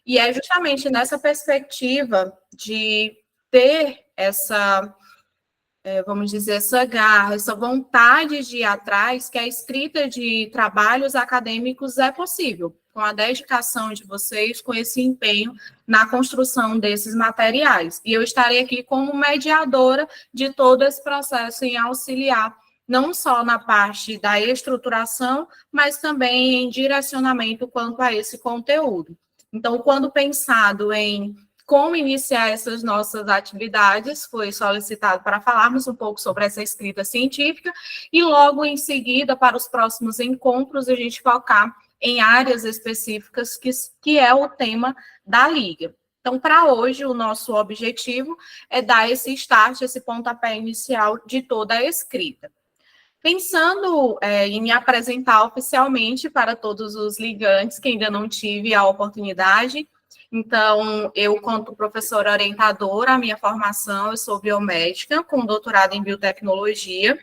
E é justamente nessa perspectiva de ter essa, vamos dizer, essa garra, essa vontade de ir atrás, que a escrita de trabalhos acadêmicos é possível, com a dedicação de vocês, com esse empenho na construção desses materiais. E eu estarei aqui como mediadora de todo esse processo em auxiliar, não só na parte da estruturação, mas também em direcionamento quanto a esse conteúdo. Então, quando pensado em como iniciar essas nossas atividades, foi solicitado para falarmos um pouco sobre essa escrita científica e logo em seguida, para os próximos encontros, a gente focar em áreas específicas que é o tema da Liga. Então, para hoje, o nosso objetivo é dar esse start, esse pontapé inicial de toda a escrita. Pensando em me apresentar oficialmente para todos os ligantes que ainda não tive a oportunidade, então, eu, quanto professora orientadora, a minha formação, eu sou biomédica, com doutorado em biotecnologia,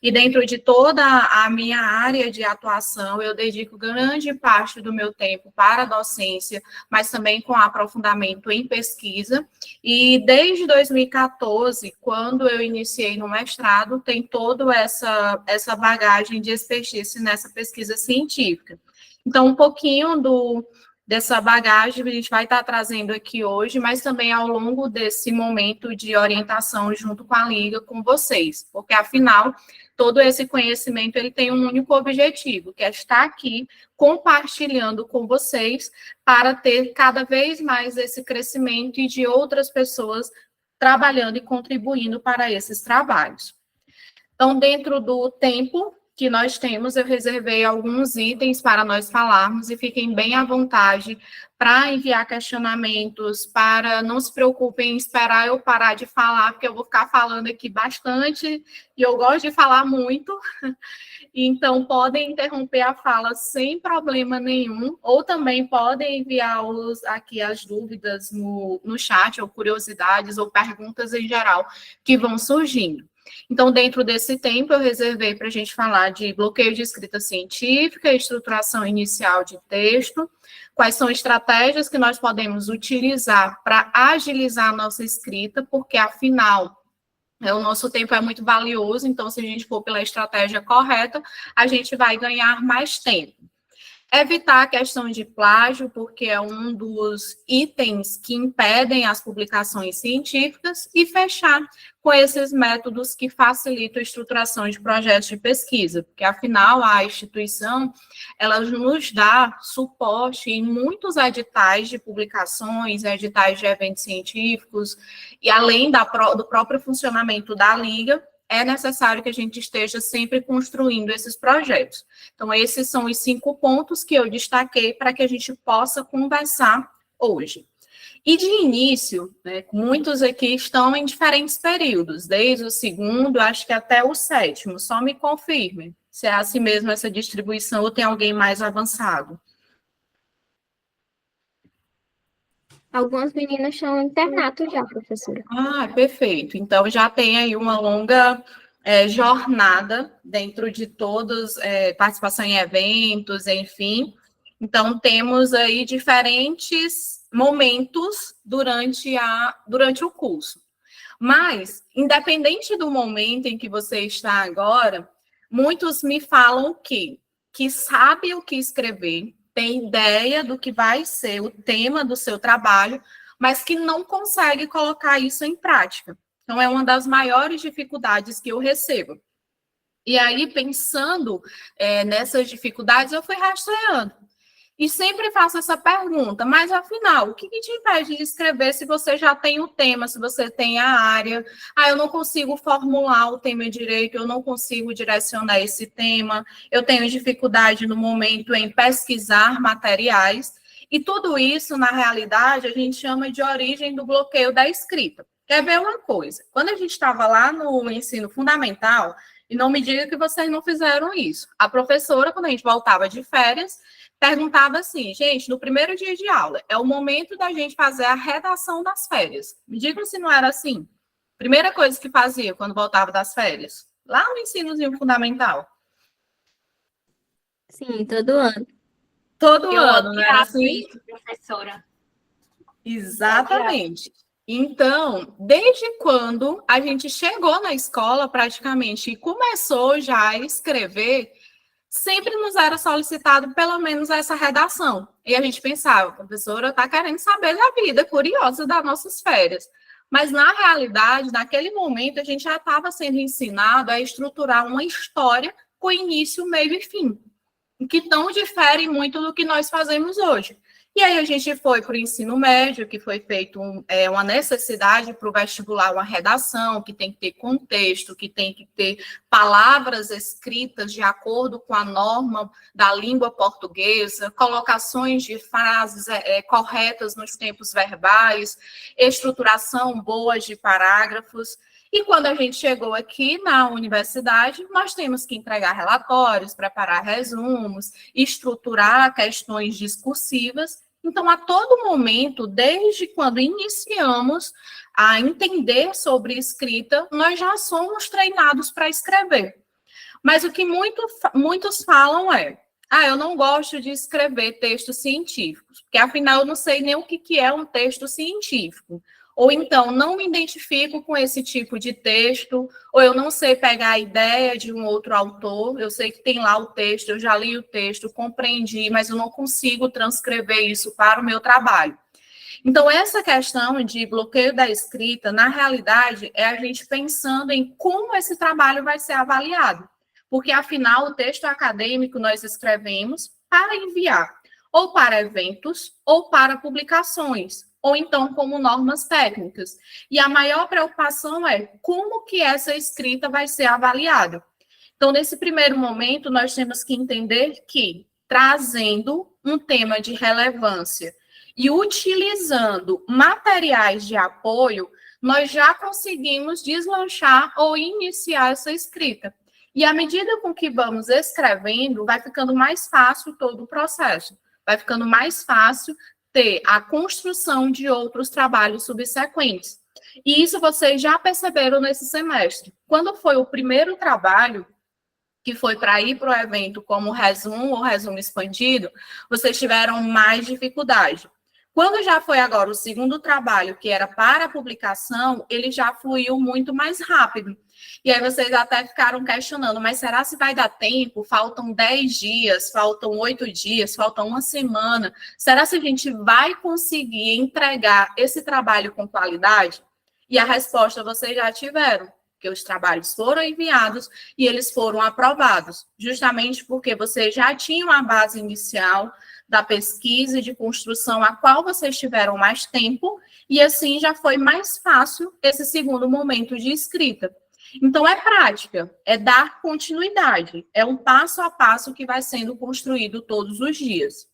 e dentro de toda a minha área de atuação, eu dedico grande parte do meu tempo para a docência, mas também com aprofundamento em pesquisa, e desde 2014, quando eu iniciei no mestrado, tem toda essa bagagem de expertise nessa pesquisa científica. Então, um pouquinho dessa bagagem a gente vai estar trazendo aqui hoje, mas também ao longo desse momento de orientação junto com a Liga, com vocês, porque, afinal, todo esse conhecimento ele tem um único objetivo, que é estar aqui compartilhando com vocês para ter cada vez mais esse crescimento e de outras pessoas trabalhando e contribuindo para esses trabalhos. Então, dentro do tempo que nós temos, eu reservei alguns itens para nós falarmos e fiquem bem à vontade para enviar questionamentos, para não se preocupem em esperar eu parar de falar, porque eu vou ficar falando aqui bastante e eu gosto de falar muito. Então, podem interromper a fala sem problema nenhum, ou também podem enviar aqui as dúvidas no chat, ou curiosidades, ou perguntas em geral que vão surgindo. Então, dentro desse tempo, eu reservei para a gente falar de bloqueio de escrita científica, estruturação inicial de texto, quais são estratégias que nós podemos utilizar para agilizar a nossa escrita, porque, afinal, o nosso tempo é muito valioso, então, se a gente for pela estratégia correta, a gente vai ganhar mais tempo. Evitar a questão de plágio, porque é um dos itens que impedem as publicações científicas, e fechar com esses métodos que facilitam a estruturação de projetos de pesquisa, porque, afinal, a instituição, ela nos dá suporte em muitos editais de publicações, editais de eventos científicos, e além do próprio funcionamento da Liga, é necessário que a gente esteja sempre construindo esses projetos. Então, esses são os 5 pontos que eu destaquei para que a gente possa conversar hoje. E de início, né, muitos aqui estão em diferentes períodos, desde o 2º, acho que até o 7º. Só me confirme se é assim mesmo essa distribuição ou tem alguém mais avançado. Algumas meninas estão em internato já, professora. Ah, perfeito. Então, já tem aí uma longa jornada dentro de todos, participação em eventos, enfim. Então, temos aí diferentes momentos durante o curso. Mas, independente do momento em que você está agora, muitos me falam que sabe o que escrever, tem ideia do que vai ser o tema do seu trabalho, mas que não consegue colocar isso em prática. Então, é uma das maiores dificuldades que eu recebo. E aí, pensando nessas dificuldades, eu fui rastreando. E sempre faço essa pergunta, mas afinal, o que te impede de escrever se você já tem o tema, se você tem a área? Ah, eu não consigo formular o tema direito, eu não consigo direcionar esse tema, eu tenho dificuldade no momento em pesquisar materiais. E tudo isso, na realidade, a gente chama de origem do bloqueio da escrita. Quer ver uma coisa? Quando a gente estava lá no ensino fundamental, e não me diga que vocês não fizeram isso, a professora, quando a gente voltava de férias, perguntava assim, gente, no primeiro dia de aula, é o momento da gente fazer a redação das férias. Me digam se não era assim. Primeira coisa que fazia quando voltava das férias, lá no ensinozinho fundamental. Sim, todo ano. Todo Eu ano, né? odiava Assim? isso, professora. Exatamente. Então, desde quando a gente chegou na escola, praticamente, e começou já a escrever, sempre nos era solicitado pelo menos essa redação. E a gente pensava, a professora está querendo saber da vida, curiosa das nossas férias. Mas, na realidade, naquele momento, a gente já estava sendo ensinado a estruturar uma história com início, meio e fim, que não difere muito do que nós fazemos hoje. E aí a gente foi para o ensino médio, que foi feito uma necessidade para o vestibular, uma redação, que tem que ter contexto, que tem que ter palavras escritas de acordo com a norma da língua portuguesa, colocações de frases corretas nos tempos verbais, estruturação boa de parágrafos. E quando a gente chegou aqui na universidade, nós temos que entregar relatórios, preparar resumos, estruturar questões discursivas. Então, a todo momento, desde quando iniciamos a entender sobre escrita, nós já somos treinados para escrever. Mas o que muitos falam é: eu não gosto de escrever textos científicos, porque afinal eu não sei nem o que é um texto científico. Ou então, não me identifico com esse tipo de texto, ou eu não sei pegar a ideia de um outro autor, eu sei que tem lá o texto, eu já li o texto, compreendi, mas eu não consigo transcrever isso para o meu trabalho. Então, essa questão de bloqueio da escrita, na realidade, é a gente pensando em como esse trabalho vai ser avaliado. Porque, afinal, o texto acadêmico nós escrevemos para enviar, ou para eventos, ou para publicações, ou então como normas técnicas. E a maior preocupação é como que essa escrita vai ser avaliada. Então, nesse primeiro momento, nós temos que entender que, trazendo um tema de relevância e utilizando materiais de apoio, nós já conseguimos deslanchar ou iniciar essa escrita. E à medida com que vamos escrevendo, vai ficando mais fácil todo o processo. Vai ficando mais fácil ter a construção de outros trabalhos subsequentes. E isso vocês já perceberam nesse semestre. Quando foi o primeiro trabalho, que foi para ir para o evento como resumo ou resumo expandido, vocês tiveram mais dificuldade. Quando já foi agora o segundo trabalho, que era para a publicação, ele já fluiu muito mais rápido. E aí vocês até ficaram questionando, mas será se vai dar tempo? Faltam 10 dias, faltam 8 dias, faltam uma semana. Será se a gente vai conseguir entregar esse trabalho com qualidade? E a resposta vocês já tiveram, que os trabalhos foram enviados e eles foram aprovados, justamente porque vocês já tinham a base inicial da pesquisa e de construção a qual vocês tiveram mais tempo, e assim já foi mais fácil esse segundo momento de escrita. Então, é prática, é dar continuidade, é um passo a passo que vai sendo construído todos os dias.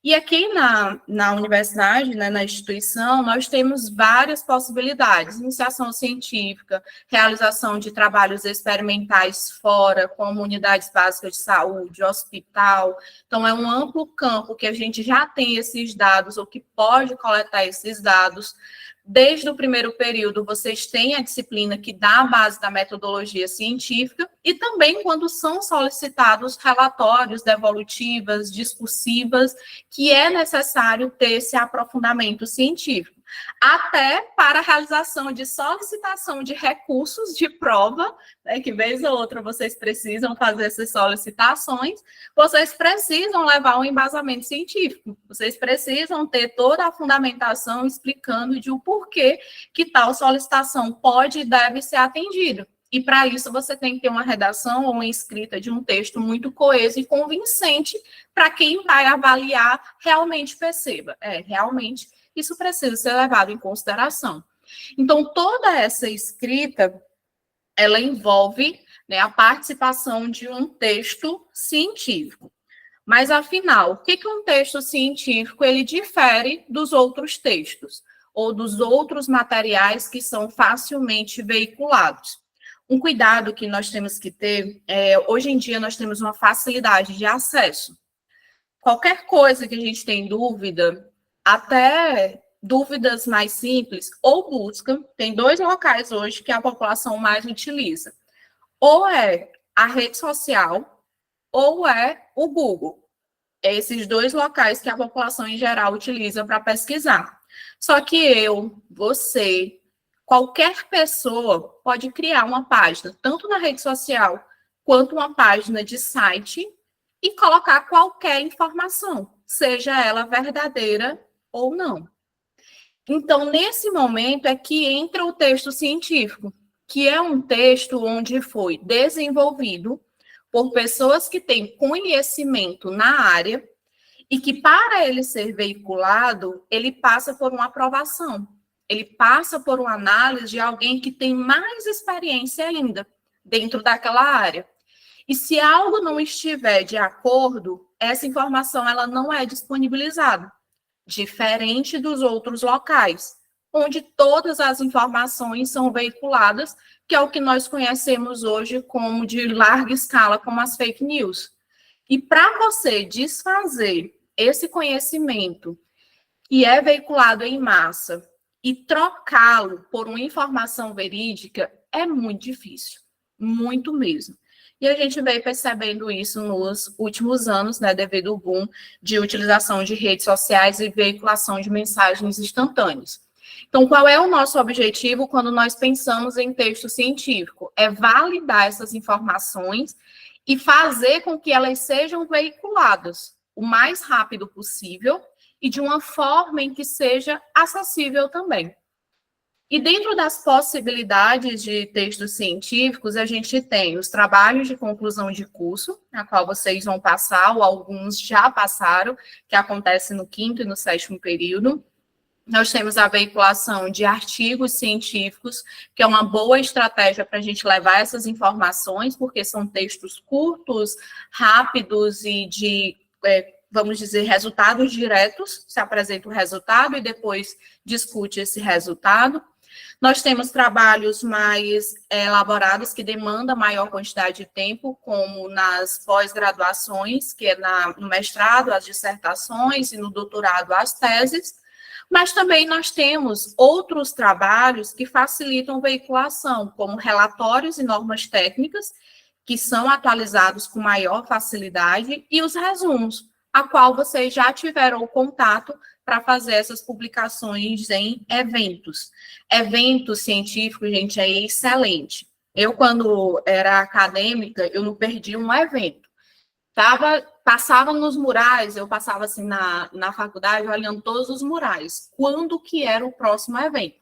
E aqui na universidade, né, na instituição, nós temos várias possibilidades: iniciação científica, realização de trabalhos experimentais fora, como unidades básicas de saúde, hospital. Então, é um amplo campo que a gente já tem esses dados, ou que pode coletar esses dados. Desde o primeiro período, vocês têm a disciplina que dá a base da metodologia científica, e também quando são solicitados relatórios, devolutivas, discursivas, que é necessário ter esse aprofundamento científico, até para a realização de solicitação de recursos de prova, né, que vez ou outra vocês precisam fazer essas solicitações, vocês precisam levar um embasamento científico, vocês precisam ter toda a fundamentação explicando de o porquê que tal solicitação pode e deve ser atendida. E para isso você tem que ter uma redação ou uma escrita de um texto muito coeso e convincente para quem vai avaliar realmente perceba. Realmente isso precisa ser levado em consideração. Então, toda essa escrita, ela envolve, né, a participação de um texto científico. Mas, afinal, o que um texto científico ele difere dos outros textos ou dos outros materiais que são facilmente veiculados? Um cuidado que nós temos que ter hoje em dia nós temos uma facilidade de acesso. Qualquer coisa que a gente tem dúvida, até dúvidas mais simples, ou busca, tem 2 locais hoje que a população mais utiliza. Ou é a rede social, ou é o Google. esses dois locais que a população em geral utiliza para pesquisar. Só que eu, você, qualquer pessoa pode criar uma página, tanto na rede social quanto uma página de site, e colocar qualquer informação, seja ela verdadeira ou não. Então, nesse momento é que entra o texto científico, que é um texto onde foi desenvolvido por pessoas que têm conhecimento na área e que, para ele ser veiculado, ele passa por uma aprovação, ele passa por uma análise de alguém que tem mais experiência ainda dentro daquela área. E se algo não estiver de acordo, essa informação ela não é disponibilizada, diferente dos outros locais, onde todas as informações são veiculadas, que é o que nós conhecemos hoje como de larga escala, como as fake news. E para você desfazer esse conhecimento que é veiculado em massa e trocá-lo por uma informação verídica é muito difícil, muito mesmo. E a gente veio percebendo isso nos últimos anos, né, devido ao boom de utilização de redes sociais e veiculação de mensagens instantâneas. Então, qual é o nosso objetivo quando nós pensamos em texto científico? É validar essas informações e fazer com que elas sejam veiculadas o mais rápido possível e de uma forma em que seja acessível também. E dentro das possibilidades de textos científicos, a gente tem os trabalhos de conclusão de curso, a qual vocês vão passar, ou alguns já passaram, que acontece no 5º e no 7º período. Nós temos a veiculação de artigos científicos, que é uma boa estratégia para a gente levar essas informações, porque são textos curtos, rápidos e de, vamos dizer, resultados diretos. Se apresenta o resultado e depois discute esse resultado. Nós temos trabalhos mais elaborados que demandam maior quantidade de tempo, como nas pós-graduações, que é no mestrado, as dissertações, e no doutorado, as teses. Mas também nós temos outros trabalhos que facilitam veiculação, como relatórios e normas técnicas, que são atualizados com maior facilidade, e os resumos, a qual vocês já tiveram contato para fazer essas publicações em eventos. Eventos científicos, gente, é excelente. Eu, quando era acadêmica, eu não perdi um evento. Passava nos murais, eu passava assim na faculdade, olhando todos os murais, quando que era o próximo evento.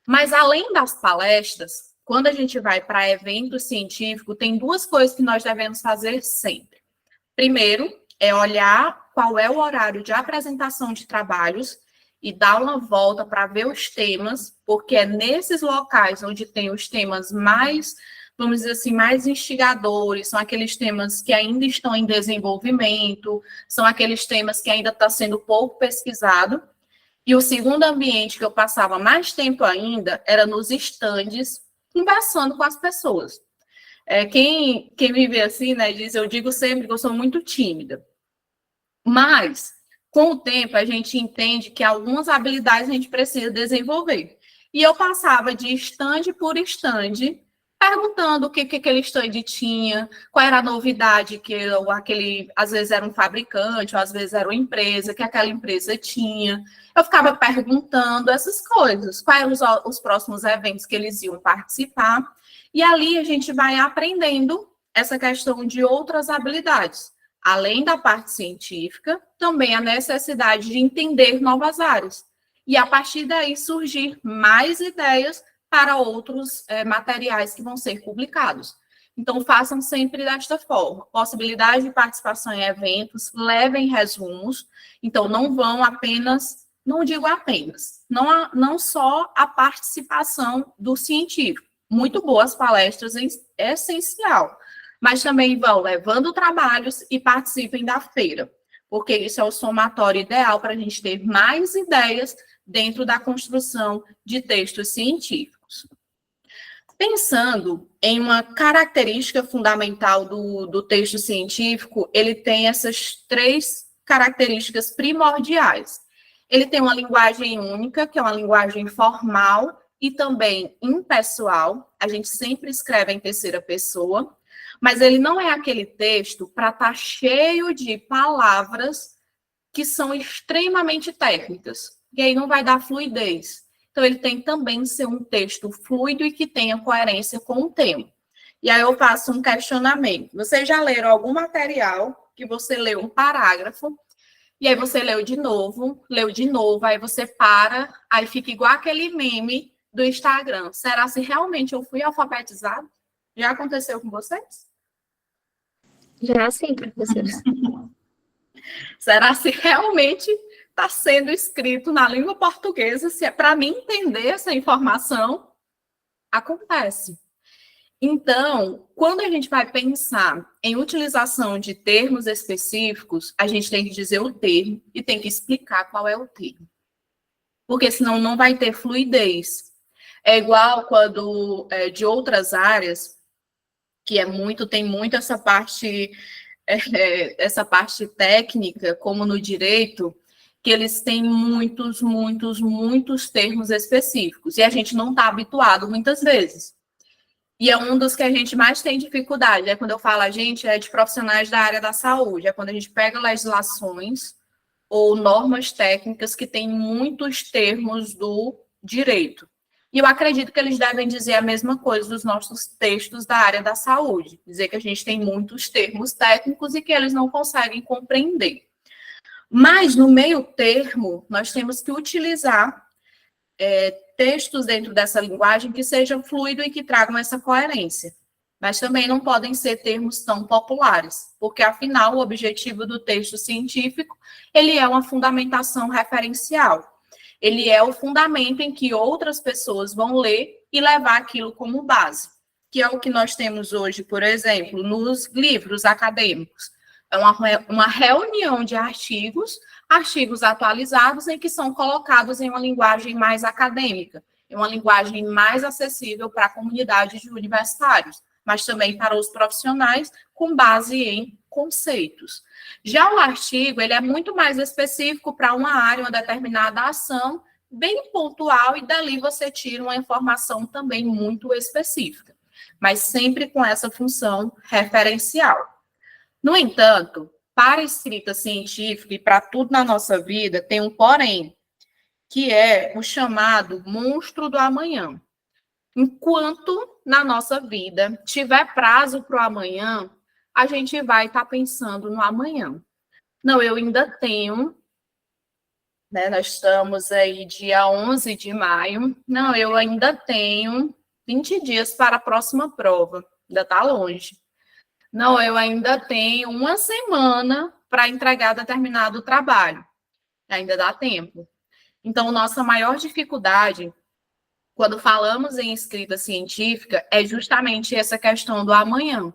Mas, além das palestras, quando a gente vai para evento científico, tem duas coisas que nós devemos fazer sempre. Primeiro, é olhar qual é o horário de apresentação de trabalhos e dar uma volta para ver os temas, porque é nesses locais onde tem os temas mais, vamos dizer assim, mais instigadores, são aqueles temas que ainda estão em desenvolvimento, são aqueles temas que ainda está sendo pouco pesquisado. E o segundo ambiente que eu passava mais tempo ainda era nos estandes, conversando com as pessoas. Quem me vê assim, né, eu digo sempre que eu sou muito tímida. Mas, com o tempo, a gente entende que algumas habilidades a gente precisa desenvolver. E eu passava de estande por estande, perguntando o que aquele estande tinha, qual era a novidade que às vezes era um fabricante, ou às vezes era uma empresa, que aquela empresa tinha. Eu ficava perguntando essas coisas, quais eram os próximos eventos que eles iam participar. E ali a gente vai aprendendo essa questão de outras habilidades. Além da parte científica, também a necessidade de entender novas áreas. E, a partir daí, surgir mais ideias para outros materiais que vão ser publicados. Então, façam sempre desta forma. Possibilidade de participação em eventos, levem resumos. Então, não vão apenas, não digo apenas, não só a participação do científico. Muito boas palestras, é essencial. Mas também vão levando trabalhos e participem da feira, porque isso é o somatório ideal para a gente ter mais ideias dentro da construção de textos científicos. Pensando em uma característica fundamental do texto científico, ele tem essas 3 características primordiais. Ele tem uma linguagem única, que é uma linguagem formal e também impessoal. A gente sempre escreve em terceira pessoa. Mas ele não é aquele texto para estar cheio de palavras que são extremamente técnicas. E aí não vai dar fluidez. Então, ele tem também que ser um texto fluido e que tenha coerência com o tema. E aí eu faço um questionamento. Vocês já leram algum material que você leu um parágrafo, e aí você leu de novo, aí você para, aí fica igual aquele meme do Instagram. Será se realmente eu fui alfabetizado? Já aconteceu com vocês? Já sim, professora. Será se realmente está sendo escrito na língua portuguesa? Se é para mim entender essa informação, acontece. Então, quando a gente vai pensar em utilização de termos específicos, a gente tem que dizer o termo e tem que explicar qual é o termo. Porque senão não vai ter fluidez. É igual quando de outras áreas, que tem muito essa parte técnica, como no direito, que eles têm muitos termos específicos, e a gente não está habituado muitas vezes. E é um dos que a gente mais tem dificuldade. Quando eu falo a gente, é de profissionais da área da saúde. É quando a gente pega legislações ou normas técnicas que têm muitos termos do direito. E eu acredito que eles devem dizer a mesma coisa dos nossos textos da área da saúde. Dizer que a gente tem muitos termos técnicos e que eles não conseguem compreender. Mas, no meio termo, nós temos que utilizar textos dentro dessa linguagem que sejam fluidos e que tragam essa coerência. Mas também não podem ser termos tão populares, porque, afinal, o objetivo do texto científico, ele é uma fundamentação referencial. Ele é o fundamento em que outras pessoas vão ler e levar aquilo como base, que é o que nós temos hoje, por exemplo, nos livros acadêmicos. É uma reunião de artigos atualizados em que são colocados em uma linguagem mais acadêmica, em uma linguagem mais acessível para a comunidade de universitários, mas também para os profissionais, com base em conceitos. Já o artigo, ele é muito mais específico para uma área, uma determinada ação, bem pontual, e dali você tira uma informação também muito específica, mas sempre com essa função referencial. No entanto, para a escrita científica e para tudo na nossa vida, tem um porém, que é o chamado monstro do amanhã. Enquanto na nossa vida tiver prazo para o amanhã, a gente vai estar pensando no amanhã. Não, eu ainda tenho, né, nós estamos aí dia 11 de maio, não, eu ainda tenho 20 dias para a próxima prova, ainda está longe. Não, eu ainda tenho uma semana para entregar determinado trabalho. Ainda dá tempo. Então, nossa maior dificuldade, quando falamos em escrita científica, é justamente essa questão do amanhã.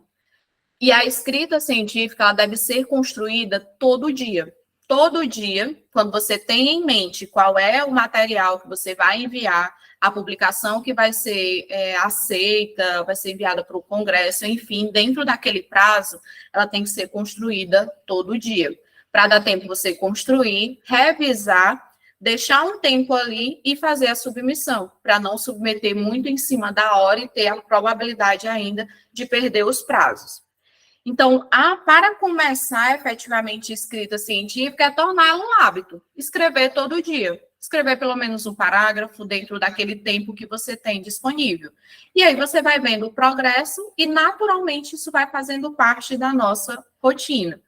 E a escrita científica, ela deve ser construída todo dia. Todo dia, quando você tem em mente qual é o material que você vai enviar, a publicação que vai ser aceita, vai ser enviada para o Congresso, enfim, dentro daquele prazo, ela tem que ser construída todo dia, para dar tempo você construir, revisar, deixar um tempo ali e fazer a submissão, para não submeter muito em cima da hora e ter a probabilidade ainda de perder os prazos. Então, para começar efetivamente escrita científica, é torná-la um hábito, escrever todo dia. Escrever pelo menos um parágrafo dentro daquele tempo que você tem disponível. E aí você vai vendo o progresso e, naturalmente, isso vai fazendo parte da nossa rotina.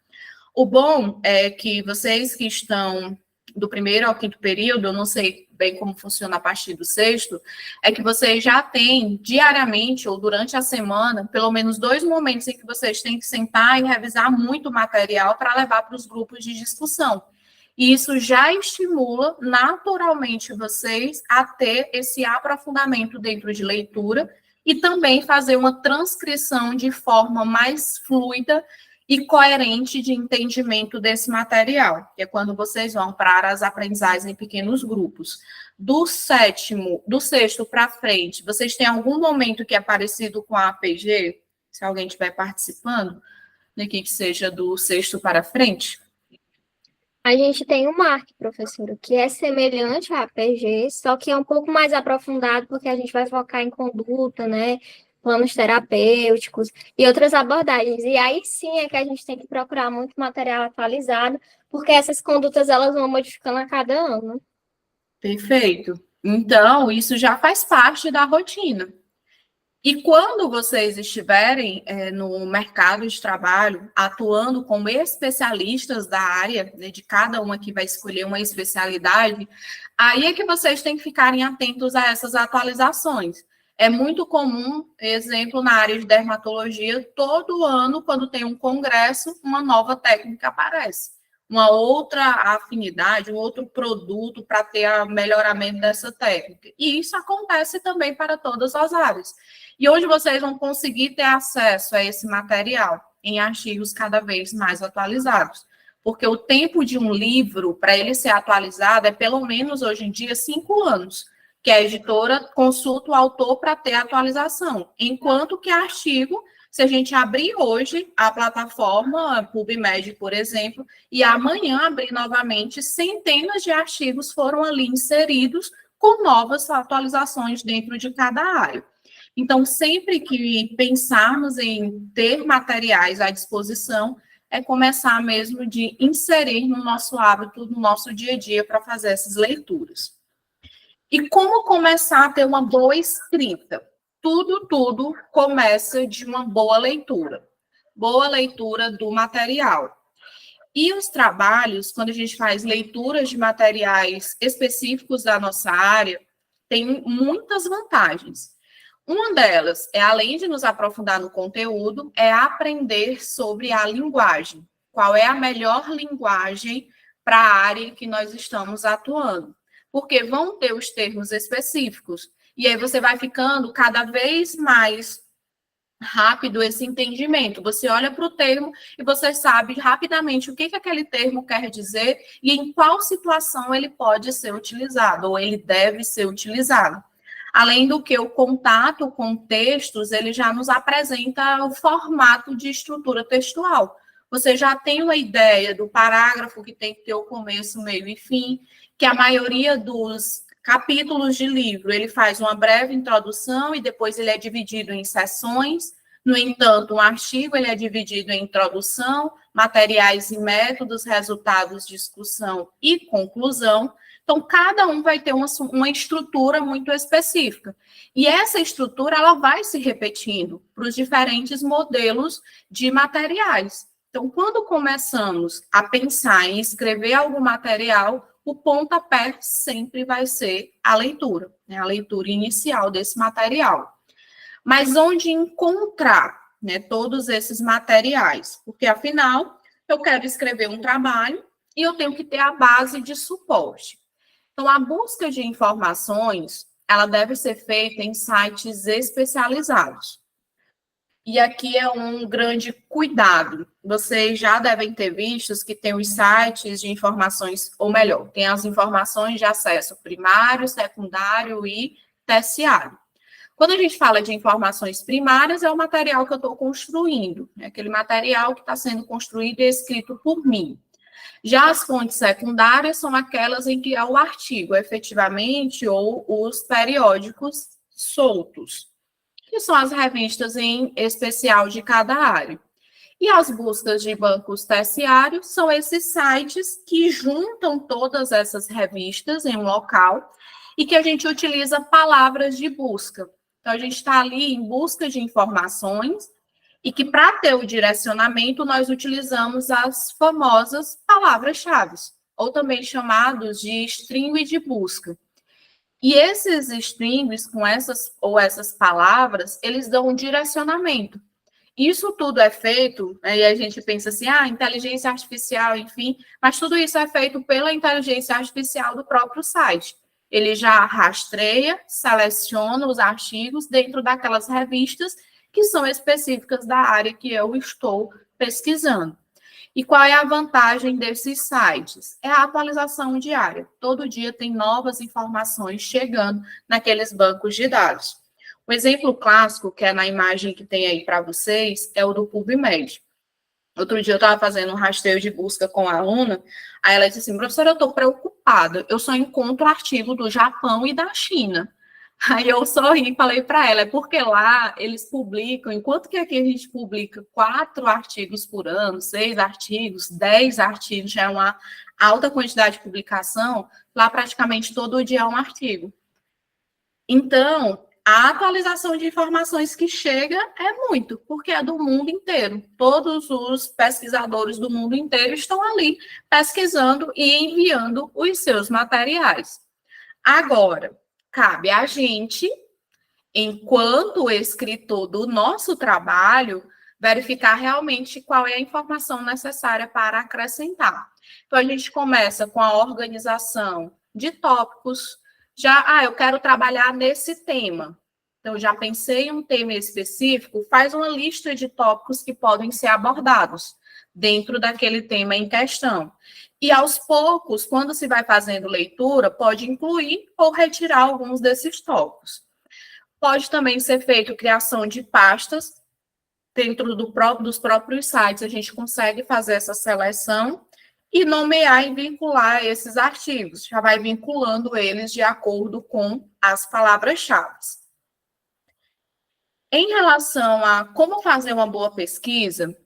O bom é que vocês que estão do primeiro ao quinto período, eu não sei bem como funciona a partir do sexto, é que vocês já têm diariamente ou durante a semana, pelo menos 2 momentos em que vocês têm que sentar e revisar muito material para levar para os grupos de discussão. E isso já estimula naturalmente vocês a ter esse aprofundamento dentro de leitura e também fazer uma transcrição de forma mais fluida e coerente de entendimento desse material, que é quando vocês vão para as aprendizagens em pequenos grupos. Do sexto para frente, vocês têm algum momento que é parecido com a APG? Se alguém estiver participando, que seja do sexto para frente? A gente tem o MARC, professora, que é semelhante à APG, só que é um pouco mais aprofundado, porque a gente vai focar em conduta, né? planos terapêuticos e outras abordagens. E aí sim é que a gente tem que procurar muito material atualizado, porque essas condutas elas vão modificando a cada ano. Perfeito. Então, isso já faz parte da rotina. E quando vocês estiverem no mercado de trabalho, atuando como especialistas da área, né, de cada uma que vai escolher uma especialidade, aí é que vocês têm que ficarem atentos a essas atualizações. É muito comum, exemplo, na área de dermatologia, todo ano, quando tem um congresso, uma nova técnica aparece. Uma outra afinidade, um outro produto para ter o melhoramento dessa técnica. E isso acontece também para todas as áreas. E hoje vocês vão conseguir ter acesso a esse material em artigos cada vez mais atualizados. Porque o tempo de um livro, para ele ser atualizado, é pelo menos hoje em dia 5 anos, que a editora consulta o autor para ter atualização. Enquanto que artigo, se a gente abrir hoje a plataforma PubMed, por exemplo, e amanhã abrir novamente, centenas de artigos foram ali inseridos com novas atualizações dentro de cada área. Então, sempre que pensarmos em ter materiais à disposição, é começar mesmo de inserir no nosso hábito, no nosso dia a dia, para fazer essas leituras. E como começar a ter uma boa escrita? Tudo começa de uma boa leitura. Boa leitura do material. E os trabalhos, quando a gente faz leituras de materiais específicos da nossa área, tem muitas vantagens. Uma delas é, além de nos aprofundar no conteúdo, é aprender sobre a linguagem. Qual é a melhor linguagem para a área em que nós estamos atuando? Porque vão ter os termos específicos. E aí você vai ficando cada vez mais rápido esse entendimento. Você olha para o termo e você sabe rapidamente o que aquele termo quer dizer e em qual situação ele pode ser utilizado, ou ele deve ser utilizado. Além do que o contato com textos, ele já nos apresenta o formato de estrutura textual. Você já tem uma ideia do parágrafo que tem que ter o começo, meio e fim, que a maioria dos capítulos de livro, ele faz uma breve introdução e depois ele é dividido em seções. No entanto, um artigo ele é dividido em introdução, materiais e métodos, resultados, discussão e conclusão. Então, cada um vai ter uma estrutura muito específica. E essa estrutura ela vai se repetindo para os diferentes modelos de materiais. Então, quando começamos a pensar em escrever algum material, o pontapé sempre vai ser a leitura, né? A leitura inicial desse material. Mas onde encontrar, né, todos esses materiais? Porque, afinal, eu quero escrever um trabalho e eu tenho que ter a base de suporte. Então, a busca de informações, ela deve ser feita em sites especializados. E aqui é um grande cuidado. Vocês já devem ter visto que tem os sites de informações, ou melhor, tem as informações de acesso primário, secundário e terciário. Quando a gente fala de informações primárias, é o material que eu estou construindo, é aquele material que está sendo construído e escrito por mim. Já as fontes secundárias são aquelas em que é o artigo, efetivamente, ou os periódicos soltos, que são as revistas em especial de cada área. E as buscas de bancos terciários são esses sites que juntam todas essas revistas em um local e que a gente utiliza palavras de busca. Então, a gente está ali em busca de informações e que, para ter o direcionamento, nós utilizamos as famosas palavras-chave, ou também chamados de string de busca. E esses strings com essas palavras, eles dão um direcionamento. Isso tudo é feito, né, e a gente pensa assim, inteligência artificial, enfim, mas tudo isso é feito pela inteligência artificial do próprio site. Ele já rastreia, seleciona os artigos dentro daquelas revistas que são específicas da área que eu estou pesquisando. E qual é a vantagem desses sites? É a atualização diária. Todo dia tem novas informações chegando naqueles bancos de dados. O exemplo clássico, que é na imagem que tem aí para vocês, é o do PubMed. Outro dia eu estava fazendo um rastreio de busca com a aluna, aí ela disse assim, professora, eu estou preocupada, eu só encontro artigo do Japão e da China. Aí eu sorri e falei para ela, é porque lá eles publicam, enquanto que aqui a gente publica 4 artigos por ano, 6 artigos, 10 artigos, já é uma alta quantidade de publicação, lá praticamente todo dia é um artigo. Então, a atualização de informações que chega é muito, porque é do mundo inteiro. Todos os pesquisadores do mundo inteiro estão ali pesquisando e enviando os seus materiais. Agora, cabe a gente, enquanto escritor do nosso trabalho, verificar realmente qual é a informação necessária para acrescentar. Então, a gente começa com a organização de tópicos. Eu quero trabalhar nesse tema. Então, já pensei em um tema específico, faz uma lista de tópicos que podem ser abordados dentro daquele tema em questão. E, aos poucos, quando se vai fazendo leitura, pode incluir ou retirar alguns desses tópicos. Pode também ser feito criação de pastas dentro dos próprios sites, a gente consegue fazer essa seleção e nomear e vincular esses artigos. Já vai vinculando eles de acordo com as palavras-chave. Em relação a como fazer uma boa pesquisa,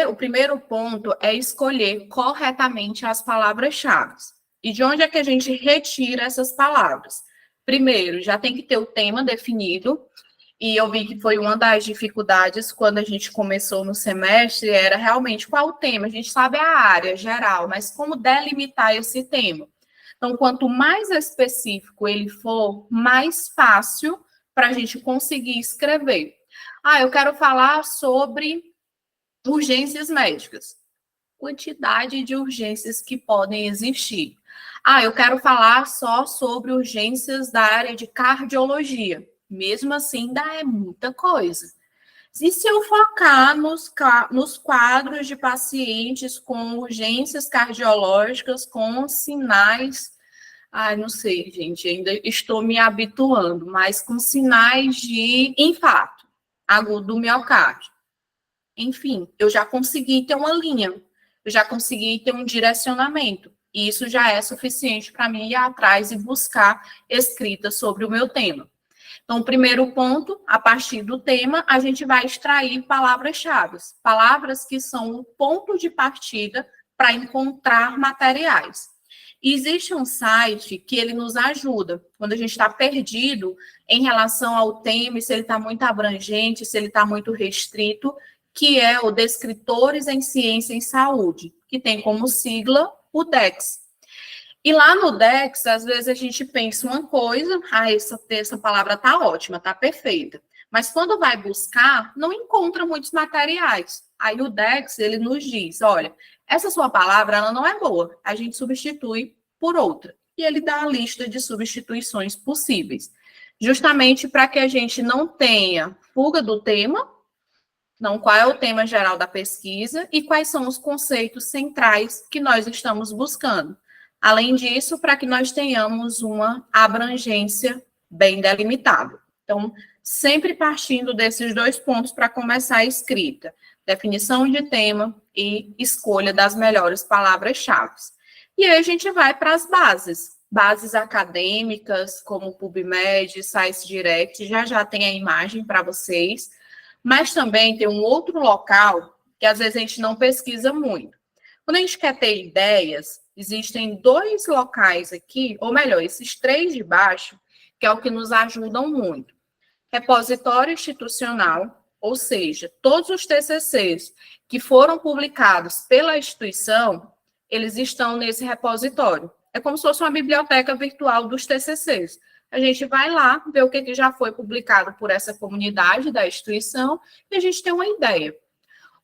o primeiro ponto é escolher corretamente as palavras-chave. E de onde é que a gente retira essas palavras? Primeiro, já tem que ter o tema definido, e eu vi que foi uma das dificuldades quando a gente começou no semestre, era realmente qual o tema. A gente sabe a área geral, mas como delimitar esse tema? Então, quanto mais específico ele for, mais fácil para a gente conseguir escrever. Eu quero falar sobre urgências médicas. Quantidade de urgências que podem existir. Eu quero falar só sobre urgências da área de cardiologia. Mesmo assim, ainda é muita coisa. E se eu focar nos quadros de pacientes com urgências cardiológicas, com sinais, não sei, gente, ainda estou me habituando, mas com sinais de infarto agudo do miocárdio. Enfim, eu já consegui ter uma linha, eu já consegui ter um direcionamento. E isso já é suficiente para mim ir atrás e buscar escrita sobre o meu tema. Então, o primeiro ponto, a partir do tema, a gente vai extrair palavras-chave, palavras que são o ponto de partida para encontrar materiais. E existe um site que ele nos ajuda, quando a gente está perdido em relação ao tema, se ele está muito abrangente, se ele está muito restrito, que é o Descritores em Ciência e Saúde, que tem como sigla o DEX. E lá no DEX, às vezes a gente pensa uma coisa, essa palavra está ótima, está perfeita. Mas quando vai buscar, não encontra muitos materiais. Aí o DEX, ele nos diz, olha, essa sua palavra, ela não é boa, a gente substitui por outra. E ele dá a lista de substituições possíveis. Justamente para que a gente não tenha fuga do tema, não, qual é o tema geral da pesquisa e quais são os conceitos centrais que nós estamos buscando. Além disso, para que nós tenhamos uma abrangência bem delimitada. Então, sempre partindo desses 2 pontos para começar a escrita. Definição de tema e escolha das melhores palavras-chave. E aí a gente vai para as bases. Bases acadêmicas, como o PubMed, ScienceDirect, já tem a imagem para vocês. Mas também tem um outro local que às vezes a gente não pesquisa muito. Quando a gente quer ter ideias, existem 2 locais aqui, ou melhor, esses 3 de baixo, que é o que nos ajudam muito. Repositório institucional, ou seja, todos os TCCs que foram publicados pela instituição, eles estão nesse repositório. É como se fosse uma biblioteca virtual dos TCCs. A gente vai lá, ver o que já foi publicado por essa comunidade da instituição e a gente tem uma ideia.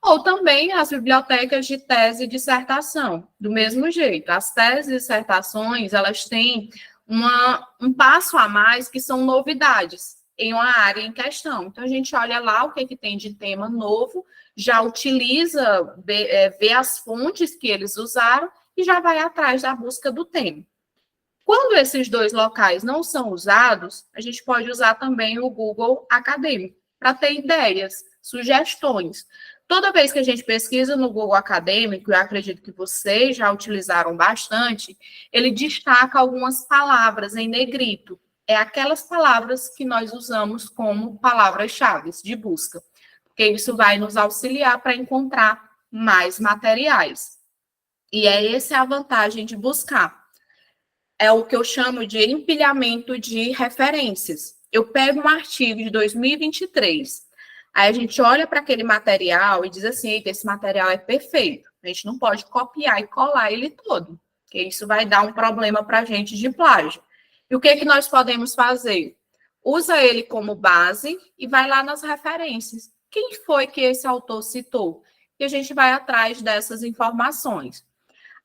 Ou também as bibliotecas de tese e dissertação, do mesmo jeito. As teses e dissertações, elas têm um passo a mais que são novidades em uma área em questão. Então, a gente olha lá o que tem de tema novo, já utiliza, vê as fontes que eles usaram e já vai atrás da busca do tema. Quando esses 2 locais não são usados, a gente pode usar também o Google Acadêmico, para ter ideias, sugestões. Toda vez que a gente pesquisa no Google Acadêmico, eu acredito que vocês já utilizaram bastante, ele destaca algumas palavras em negrito. é aquelas palavras que nós usamos como palavras-chave de busca, porque isso vai nos auxiliar para encontrar mais materiais. E essa a vantagem de buscar. É o que eu chamo de empilhamento de referências. Eu pego um artigo de 2023, aí a gente olha para aquele material e diz assim, eita, esse material é perfeito. A gente não pode copiar e colar ele todo, porque isso vai dar um problema para a gente de plágio. E o que nós podemos fazer? Usa ele como base e vai lá nas referências. Quem foi que esse autor citou? E a gente vai atrás dessas informações.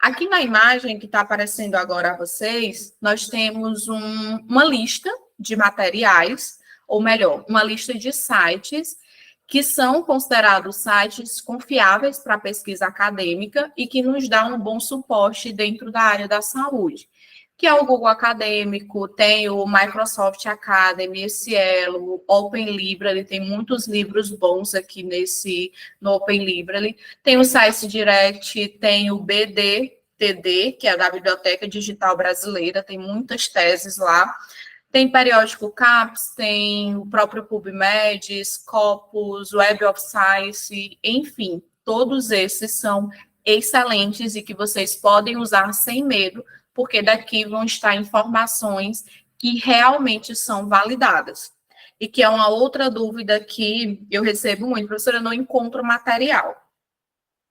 Aqui na imagem que está aparecendo agora a vocês, nós temos uma lista de materiais, ou melhor, uma lista de sites que são considerados sites confiáveis para pesquisa acadêmica e que nos dá um bom suporte dentro da área da saúde, que é o Google Acadêmico, tem o Microsoft Academy, esse Elo, o Open Library, tem muitos livros bons aqui no Open Library, tem o Science Direct, tem o BDTD, que é da Biblioteca Digital Brasileira, tem muitas teses lá, tem periódico CAPES, tem o próprio PubMed, Scopus, Web of Science, enfim, todos esses são excelentes e que vocês podem usar sem medo, porque daqui vão estar informações que realmente são validadas. E que é uma outra dúvida que eu recebo muito, professora, eu não encontro material.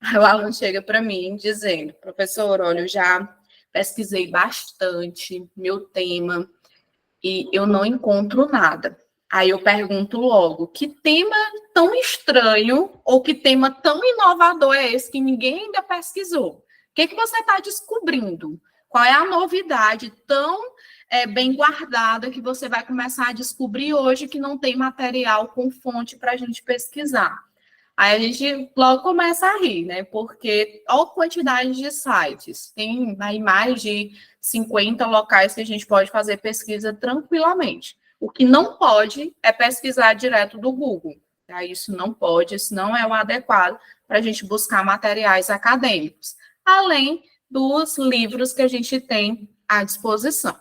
Aí o aluno chega para mim dizendo, professor, olha, eu já pesquisei bastante meu tema e eu não encontro nada. Aí eu pergunto logo, que tema tão estranho ou que tema tão inovador é esse que ninguém ainda pesquisou? O que você está descobrindo? Qual é a novidade tão bem guardada que você vai começar a descobrir hoje que não tem material com fonte para a gente pesquisar? Aí a gente logo começa a rir, né? Porque olha a quantidade de sites. Tem aí mais de 50 locais que a gente pode fazer pesquisa tranquilamente. O que não pode é pesquisar direto do Google. Tá? Isso não pode, isso não é o adequado para a gente buscar materiais acadêmicos. Além dos livros que a gente tem à disposição.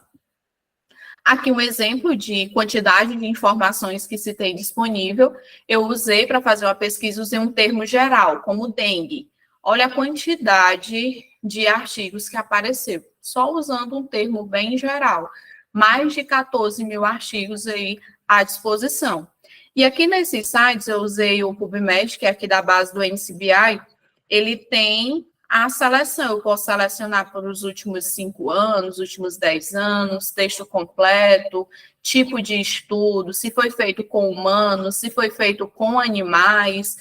Aqui um exemplo de quantidade de informações que se tem disponível. Eu usei para fazer uma pesquisa, usei um termo geral, como dengue. Olha a quantidade de artigos que apareceu, só usando um termo bem geral. Mais de 14 mil artigos aí à disposição. E aqui nesses sites, eu usei o PubMed, que é aqui da base do NCBI, ele tem a seleção, eu posso selecionar por os últimos 5 anos, últimos 10 anos, texto completo, tipo de estudo, se foi feito com humanos, se foi feito com animais,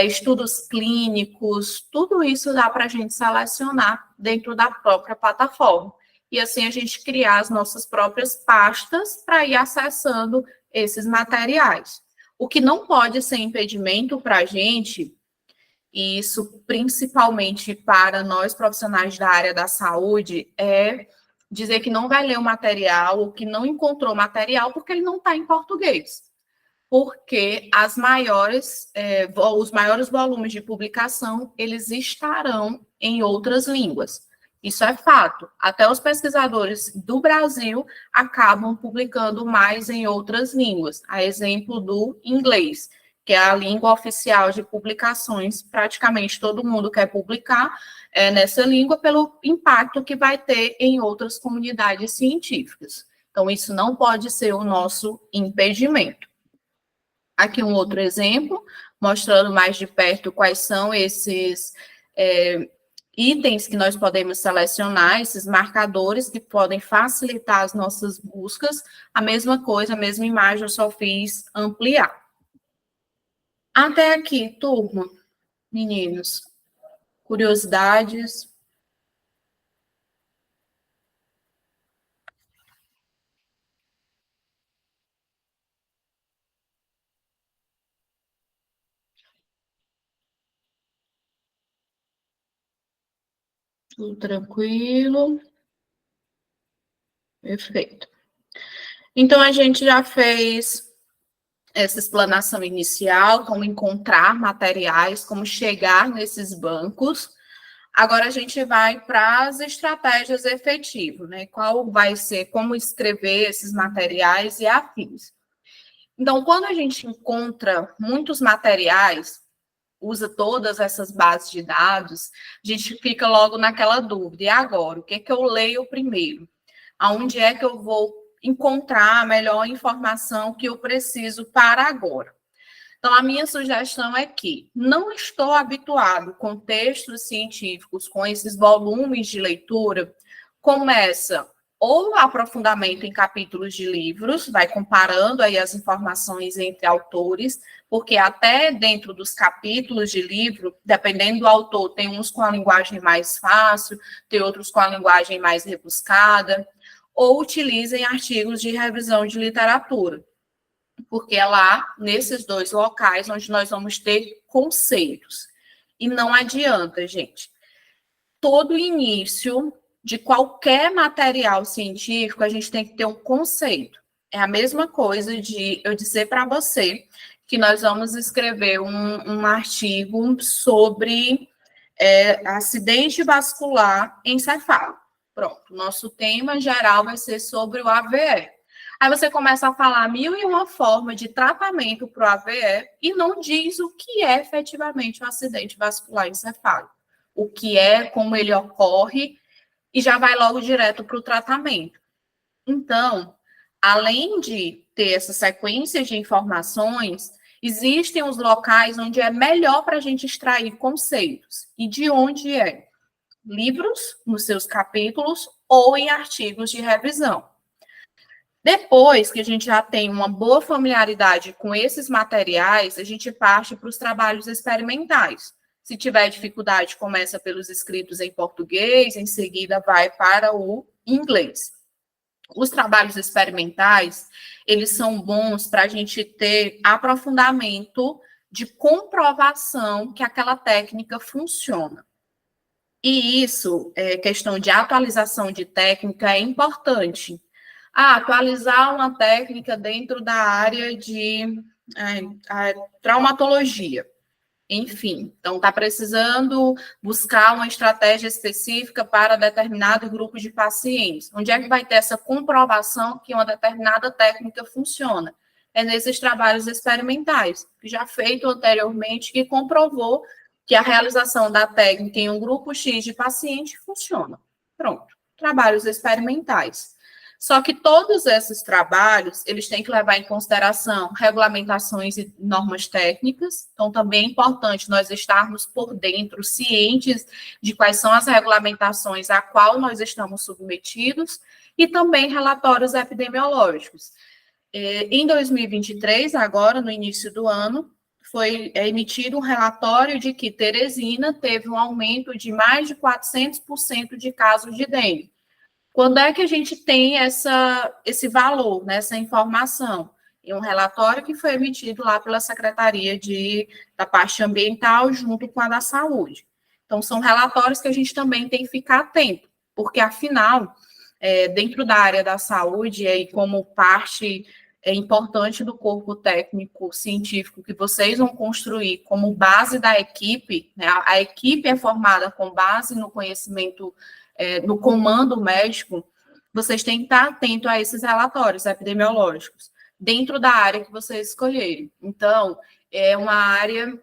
estudos clínicos, tudo isso dá para a gente selecionar dentro da própria plataforma. E assim a gente criar as nossas próprias pastas para ir acessando esses materiais. O que não pode ser impedimento para a gente, e isso principalmente para nós profissionais da área da saúde, é dizer que não vai ler o material ou que não encontrou material porque ele não está em português. Porque os maiores volumes de publicação, eles estarão em outras línguas. Isso é fato. Até os pesquisadores do Brasil acabam publicando mais em outras línguas. A exemplo do inglês, que é a língua oficial de publicações, praticamente todo mundo quer publicar nessa língua pelo impacto que vai ter em outras comunidades científicas. Então, isso não pode ser o nosso impedimento. Aqui um outro exemplo, mostrando mais de perto quais são esses itens que nós podemos selecionar, esses marcadores que podem facilitar as nossas buscas. A mesma coisa, a mesma imagem, eu só fiz ampliar. Até aqui, turma, meninos, curiosidades? Tudo tranquilo? Perfeito. Então, a gente já fez essa explanação inicial, como encontrar materiais, como chegar nesses bancos. Agora a gente vai para as estratégias efetivas, né? Qual vai ser, como escrever esses materiais e afins. Então, quando a gente encontra muitos materiais, usa todas essas bases de dados, a gente fica logo naquela dúvida. E agora, o que é que eu leio primeiro? Aonde é que eu vou encontrar a melhor informação que eu preciso para agora? Então, a minha sugestão é que não estou habituado com textos científicos, com esses volumes de leitura, começa ou aprofundamento em capítulos de livros, vai comparando aí as informações entre autores, porque até dentro dos capítulos de livro, dependendo do autor, tem uns com a linguagem mais fácil, tem outros com a linguagem mais rebuscada, ou utilizem artigos de revisão de literatura, porque é lá, nesses dois locais, onde nós vamos ter conceitos. E não adianta, gente. Todo início de qualquer material científico, a gente tem que ter um conceito. É a mesma coisa de eu dizer para você que nós vamos escrever um artigo sobre acidente vascular encefálico. Pronto, nosso tema geral vai ser sobre o AVE. Aí você começa a falar 1001 formas de tratamento para o AVE e não diz o que é efetivamente um acidente vascular encefálico. O que é, como ele ocorre, e já vai logo direto para o tratamento. Então, além de ter essa sequência de informações, existem os locais onde é melhor para a gente extrair conceitos. E de onde é? Livros, nos seus capítulos, ou em artigos de revisão. Depois que a gente já tem uma boa familiaridade com esses materiais, a gente parte para os trabalhos experimentais. Se tiver dificuldade, começa pelos escritos em português, em seguida vai para o inglês. Os trabalhos experimentais, eles são bons para a gente ter aprofundamento de comprovação que aquela técnica funciona. E isso, questão de atualização de técnica, é importante. Atualizar uma técnica dentro da área de traumatologia. Enfim, então está precisando buscar uma estratégia específica para determinado grupo de pacientes. Onde é que vai ter essa comprovação que uma determinada técnica funciona? É nesses trabalhos experimentais, que já feito anteriormente, que comprovou que a realização da técnica em um grupo X de paciente funciona. Pronto, trabalhos experimentais. Só que todos esses trabalhos, eles têm que levar em consideração regulamentações e normas técnicas. Então, também é importante nós estarmos por dentro, cientes de quais são as regulamentações a qual nós estamos submetidos, e também relatórios epidemiológicos. Em 2023, agora, no início do ano, foi emitido um relatório de que Teresina teve um aumento de mais de 400% de casos de dengue. Quando é que a gente tem esse valor, né, essa informação? Em um relatório que foi emitido lá pela Secretaria da parte ambiental junto com a da saúde. Então, são relatórios que a gente também tem que ficar atento, porque, afinal, dentro da área da saúde, e como parte importante do corpo técnico científico que vocês vão construir como base da equipe, né, a equipe é formada com base no conhecimento no comando médico, vocês têm que estar atentos a esses relatórios epidemiológicos, dentro da área que vocês escolherem. Então, é uma área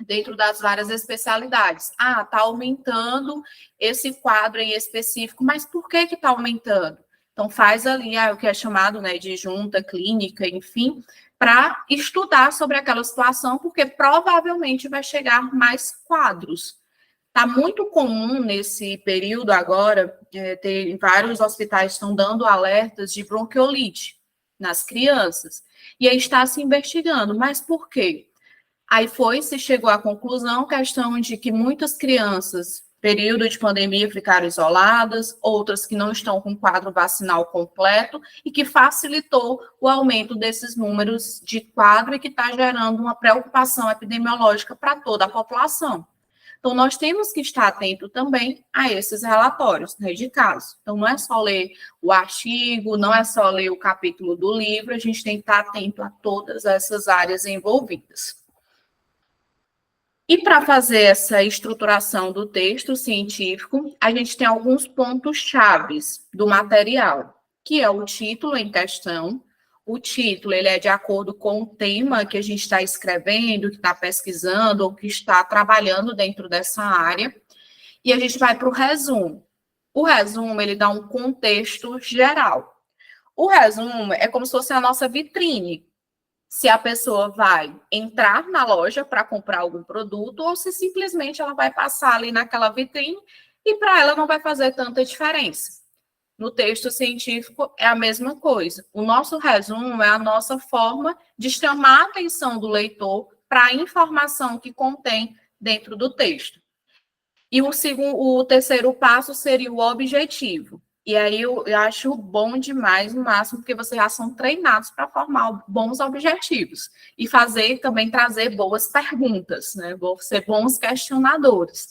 dentro das várias especialidades. Está aumentando esse quadro em específico, mas por que está aumentando? Então, faz ali o que é chamado, né, de junta clínica, enfim, para estudar sobre aquela situação, porque provavelmente vai chegar mais quadros. Está muito comum nesse período agora, tem vários hospitais estão dando alertas de bronquiolite nas crianças, e aí está se investigando, mas por quê? Aí se chegou à conclusão, questão de que muitas crianças, período de pandemia, ficaram isoladas, outras que não estão com quadro vacinal completo, e que facilitou o aumento desses números de quadro e que está gerando uma preocupação epidemiológica para toda a população. Então, nós temos que estar atento também a esses relatórios, né, de caso. Então, não é só ler o artigo, não é só ler o capítulo do livro, a gente tem que estar atento a todas essas áreas envolvidas. E para fazer essa estruturação do texto científico, a gente tem alguns pontos chaves do material, que é o título em questão. O título ele é de acordo com o tema que a gente está escrevendo, que está pesquisando ou que está trabalhando dentro dessa área. E a gente vai para o resumo. O resumo ele dá um contexto geral. O resumo é como se fosse a nossa vitrine. Se a pessoa vai entrar na loja para comprar algum produto ou se simplesmente ela vai passar ali naquela vitrine e para ela não vai fazer tanta diferença. No texto científico é a mesma coisa. O nosso resumo é a nossa forma de chamar a atenção do leitor para a informação que contém dentro do texto. E o terceiro passo seria o objetivo. E aí eu acho bom demais, no máximo, porque vocês já são treinados para formar bons objetivos. E também trazer boas perguntas, né? Ser bons questionadores.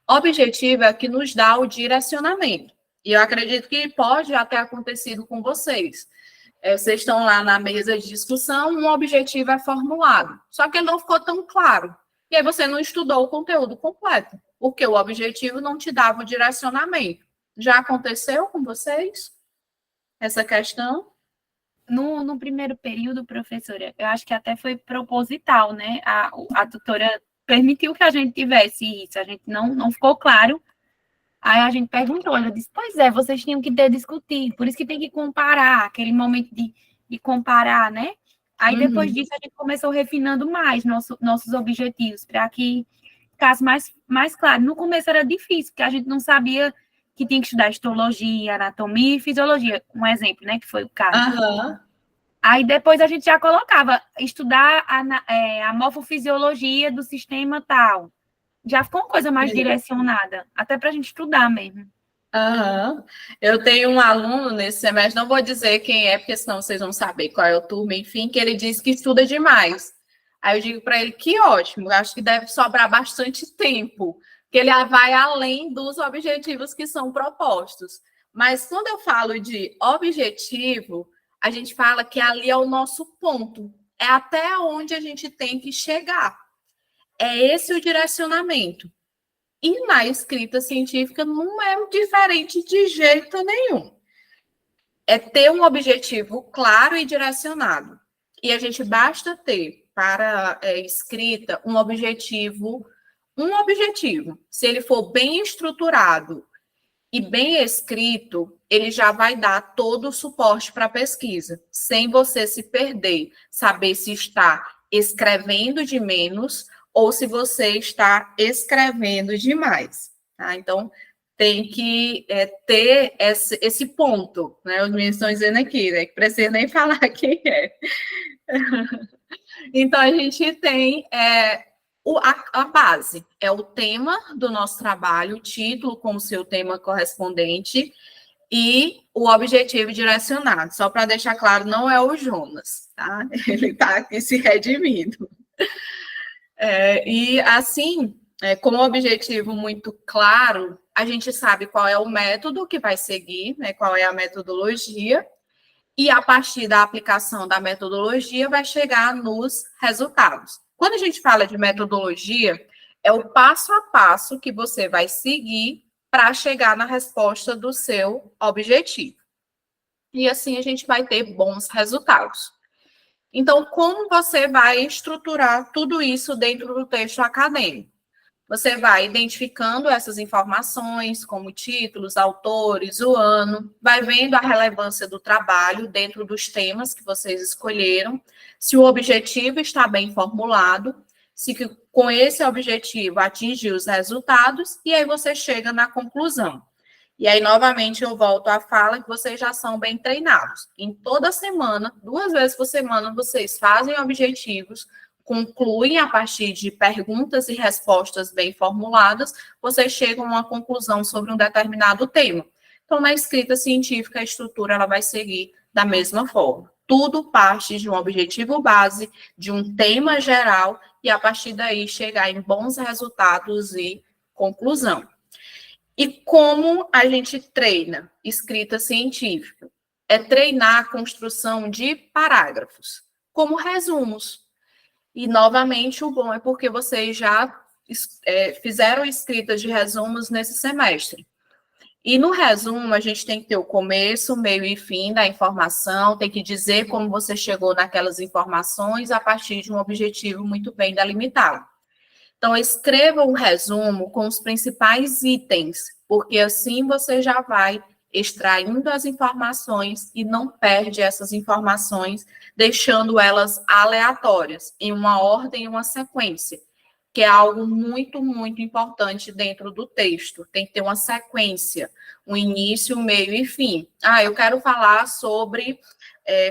Objetivo é que nos dá o direcionamento. E eu acredito que pode já ter acontecido com vocês. Vocês estão lá na mesa de discussão, um objetivo é formulado. Só que ele não ficou tão claro. E aí você não estudou o conteúdo completo, porque o objetivo não te dava o direcionamento. Já aconteceu com vocês essa questão? No primeiro período, professora, eu acho que até foi proposital, né? A tutora permitiu que a gente tivesse isso, a gente não ficou claro. Aí a gente perguntou, ela disse, pois é, vocês tinham que ter discutido, por isso que tem que comparar, aquele momento de comparar, né? Aí depois disso a gente começou refinando mais nossos objetivos, para que ficasse mais claro. No começo era difícil, porque a gente não sabia que tinha que estudar histologia, anatomia e fisiologia, um exemplo, né, que foi o caso. Uhum. Aí depois a gente já colocava, estudar a morfofisiologia do sistema tal. Já ficou uma coisa mais direcionada, até para a gente estudar mesmo. Uhum. Eu tenho um aluno nesse semestre, não vou dizer quem é, porque senão vocês vão saber qual é o turma, enfim, que ele diz que estuda demais. Aí eu digo para ele que ótimo, acho que deve sobrar bastante tempo, que ele vai além dos objetivos que são propostos. Mas quando eu falo de objetivo, a gente fala que ali é o nosso ponto, é até onde a gente tem que chegar. É esse o direcionamento. E na escrita científica não é diferente de jeito nenhum. É ter um objetivo claro e direcionado. E a gente basta ter para escrita um objetivo. Se ele for bem estruturado e bem escrito, ele já vai dar todo o suporte para a pesquisa, sem você se perder, saber se está escrevendo de menos ou se você está escrevendo demais. Tá? Então, tem que ter esse ponto, né? Os meninos estão dizendo aqui, né? Que precisa nem falar quem é. Então, a gente tem a base, é o tema do nosso trabalho, o título com o seu tema correspondente e o objetivo direcionado. Só para deixar claro, não é o Jonas, tá? Ele está aqui se redimindo. E assim, com um objetivo muito claro, a gente sabe qual é o método que vai seguir, né, qual é a metodologia, e a partir da aplicação da metodologia vai chegar nos resultados. Quando a gente fala de metodologia, é o passo a passo que você vai seguir para chegar na resposta do seu objetivo. E assim a gente vai ter bons resultados. Então, como você vai estruturar tudo isso dentro do texto acadêmico? Você vai identificando essas informações, como títulos, autores, o ano, vai vendo a relevância do trabalho dentro dos temas que vocês escolheram, se o objetivo está bem formulado, se com esse objetivo atingir os resultados, e aí você chega na conclusão. E aí, novamente, eu volto à fala que vocês já são bem treinados. Em toda semana, 2 vezes por semana, vocês fazem objetivos, concluem a partir de perguntas e respostas bem formuladas, vocês chegam a uma conclusão sobre um determinado tema. Então, na escrita científica, a estrutura ela vai seguir da mesma forma. Tudo parte de um objetivo base, de um tema geral, e a partir daí chegar em bons resultados e conclusão. E como a gente treina escrita científica? É treinar a construção de parágrafos, como resumos. E, novamente, o bom é porque vocês já fizeram escritas de resumos nesse semestre. E no resumo, a gente tem que ter o começo, meio e fim da informação, tem que dizer como você chegou naquelas informações a partir de um objetivo muito bem delimitado. Então, escreva um resumo com os principais itens, porque assim você já vai extraindo as informações e não perde essas informações, deixando elas aleatórias, em uma ordem e uma sequência, que é algo muito, muito importante dentro do texto. Tem que ter uma sequência, um início, meio e fim. Eu quero falar sobre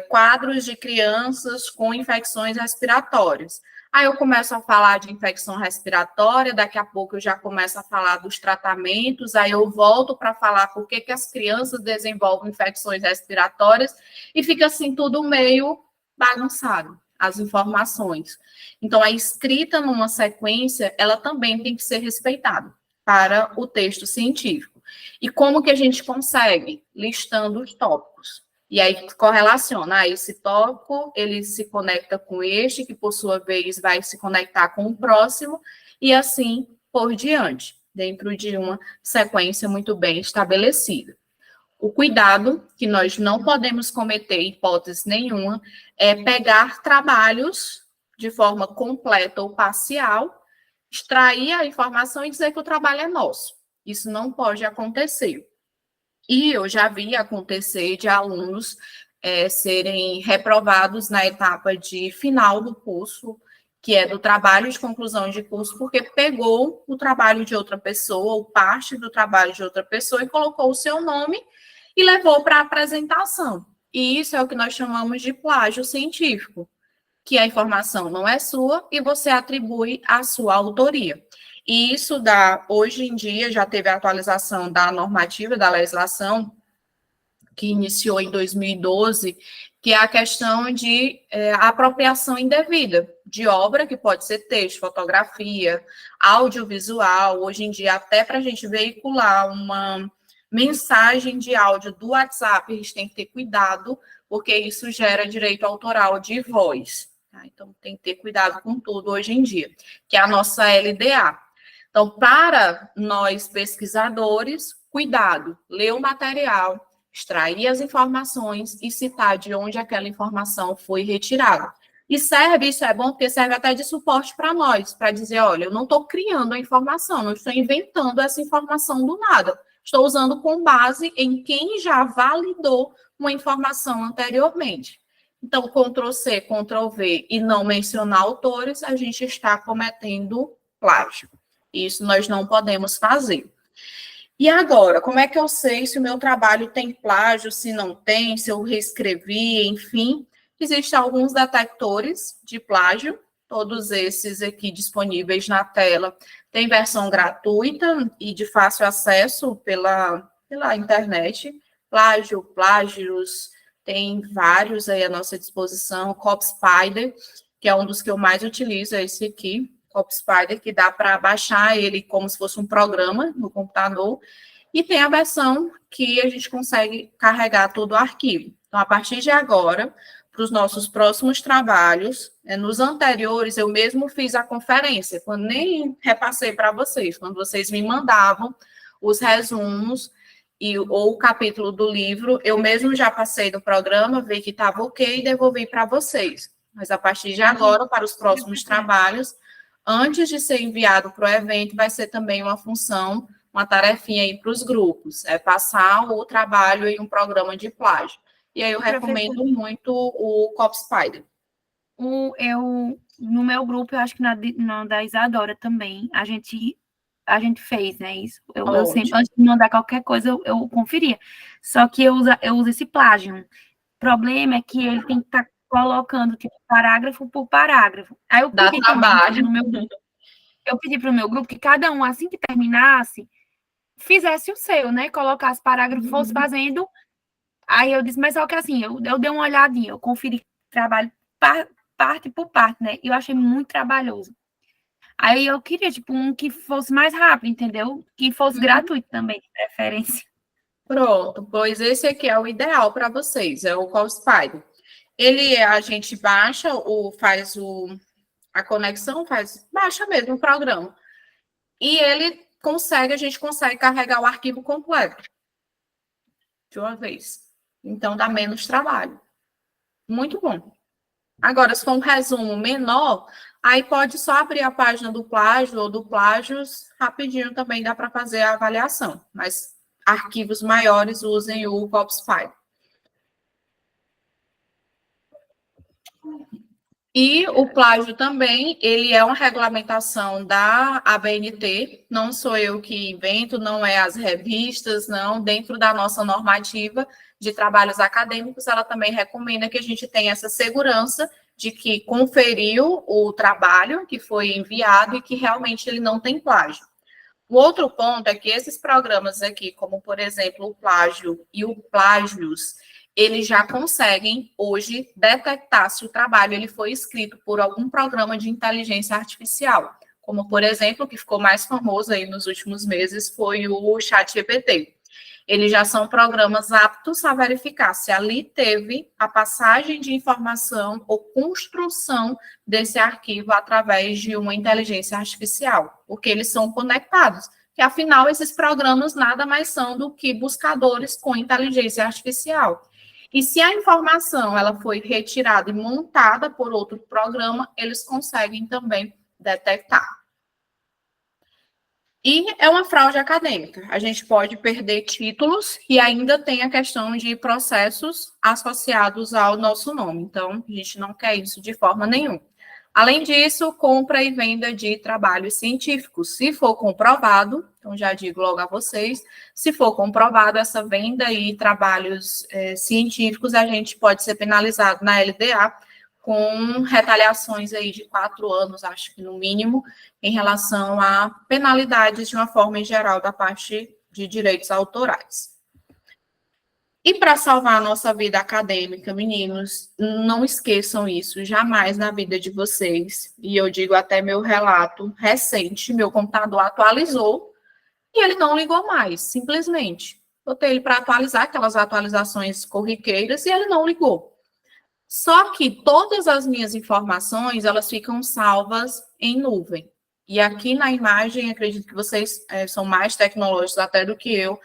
quadros de crianças com infecções respiratórias. Aí eu começo a falar de infecção respiratória, daqui a pouco eu já começo a falar dos tratamentos, aí eu volto para falar por que as crianças desenvolvem infecções respiratórias, e fica assim tudo meio bagunçado, as informações. Então, a escrita numa sequência, ela também tem que ser respeitada para o texto científico. E como que a gente consegue? Listando os tópicos. E aí correlaciona, esse tópico, ele se conecta com este, que por sua vez vai se conectar com o próximo, e assim por diante, dentro de uma sequência muito bem estabelecida. O cuidado que nós não podemos cometer, em hipótese nenhuma, é pegar trabalhos de forma completa ou parcial, extrair a informação e dizer que o trabalho é nosso. Isso não pode acontecer. E eu já vi acontecer de alunos serem reprovados na etapa de final do curso, que é do trabalho de conclusão de curso, porque pegou o trabalho de outra pessoa, ou parte do trabalho de outra pessoa, e colocou o seu nome e levou para a apresentação. E isso é o que nós chamamos de plágio científico, que a informação não é sua e você atribui a sua autoria. E isso hoje em dia, já teve a atualização da normativa, da legislação, que iniciou em 2012, que é a questão de apropriação indevida de obra, que pode ser texto, fotografia, audiovisual. Hoje em dia, até para a gente veicular uma mensagem de áudio do WhatsApp, a gente tem que ter cuidado, porque isso gera direito autoral de voz. Tá? Então, tem que ter cuidado com tudo hoje em dia, que é a nossa LDA. Então, para nós pesquisadores, cuidado, ler o material, extrair as informações e citar de onde aquela informação foi retirada. E isso é bom, porque serve até de suporte para nós, para dizer, olha, eu não estou criando a informação, não estou inventando essa informação do nada. Estou usando com base em quem já validou uma informação anteriormente. Então, Ctrl+C, Ctrl+V e não mencionar autores, a gente está cometendo plágio. Isso nós não podemos fazer. E agora, como é que eu sei se o meu trabalho tem plágio, se não tem, se eu reescrevi, enfim? Existem alguns detectores de plágio, todos esses aqui disponíveis na tela. Tem versão gratuita e de fácil acesso pela internet. Plágios, tem vários aí à nossa disposição. CopySpider, que é um dos que eu mais utilizo, é esse aqui. CopySpider, que dá para baixar ele como se fosse um programa no computador, e tem a versão que a gente consegue carregar todo o arquivo. Então, a partir de agora, para os nossos próximos trabalhos, nos anteriores eu mesmo fiz a conferência, quando nem repassei para vocês, quando vocês me mandavam os resumos ou o capítulo do livro, eu mesmo já passei no programa, vi que estava ok e devolvi para vocês. Mas a partir de agora, para os próximos trabalhos, antes de ser enviado para o evento, vai ser também uma função, uma tarefinha aí para os grupos, é passar o trabalho em um programa de plágio. E aí eu recomendo muito o CopySpider. No meu grupo, eu acho que na da Isadora também, a gente fez, né, isso. Eu sempre, antes de mandar qualquer coisa, eu conferia. Só que eu uso esse plágio. O problema é que ele tem que estar colocando, tipo, parágrafo por parágrafo. Aí eu pedi para o meu grupo que cada um, assim que terminasse, fizesse o seu, né? Colocasse parágrafo, fosse fazendo. Aí eu disse, mas só que assim, eu dei uma olhadinha, eu conferi trabalho parte por parte, né? E eu achei muito trabalhoso. Aí eu queria, tipo, um que fosse mais rápido, entendeu? Que fosse gratuito também, de preferência. Pronto, pois esse aqui é o ideal para vocês, é o CopySpider. A gente baixa, faz a conexão, baixa mesmo o programa. e a gente consegue carregar o arquivo completo de uma vez. Então, dá menos trabalho. Muito bom. Agora, se for um resumo menor, aí pode só abrir a página do plágio ou do plágios, rapidinho também dá para fazer a avaliação. Mas arquivos maiores, usem o Copsfile. E o plágio também, ele é uma regulamentação da ABNT, não sou eu que invento, não é as revistas, não, dentro da nossa normativa de trabalhos acadêmicos, ela também recomenda que a gente tenha essa segurança de que conferiu o trabalho que foi enviado e que realmente ele não tem plágio. O outro ponto é que esses programas aqui, como por exemplo o plágio e o plágios, eles já conseguem hoje detectar se o trabalho ele foi escrito por algum programa de inteligência artificial, como por exemplo, o que ficou mais famoso aí nos últimos meses foi o ChatGPT. Eles já são programas aptos a verificar se ali teve a passagem de informação ou construção desse arquivo através de uma inteligência artificial, porque eles são conectados. Que afinal, esses programas nada mais são do que buscadores com inteligência artificial. E se a informação ela foi retirada e montada por outro programa, eles conseguem também detectar. E é uma fraude acadêmica. A gente pode perder títulos e ainda tem a questão de processos associados ao nosso nome. Então, a gente não quer isso de forma nenhuma. Além disso, compra e venda de trabalhos científicos. Se for comprovado, então já digo logo a vocês, se for comprovado essa venda e trabalhos científicos, a gente pode ser penalizado na LDA com retaliações aí de 4 anos, acho que no mínimo, em relação a penalidades de uma forma em geral da parte de direitos autorais. E para salvar a nossa vida acadêmica, meninos, não esqueçam isso jamais na vida de vocês. E eu digo até meu relato recente, meu computador atualizou e ele não ligou mais, simplesmente. Botei ele para atualizar, aquelas atualizações corriqueiras, e ele não ligou. Só que todas as minhas informações, elas ficam salvas em nuvem. E aqui na imagem, acredito que vocês são mais tecnológicos até do que eu,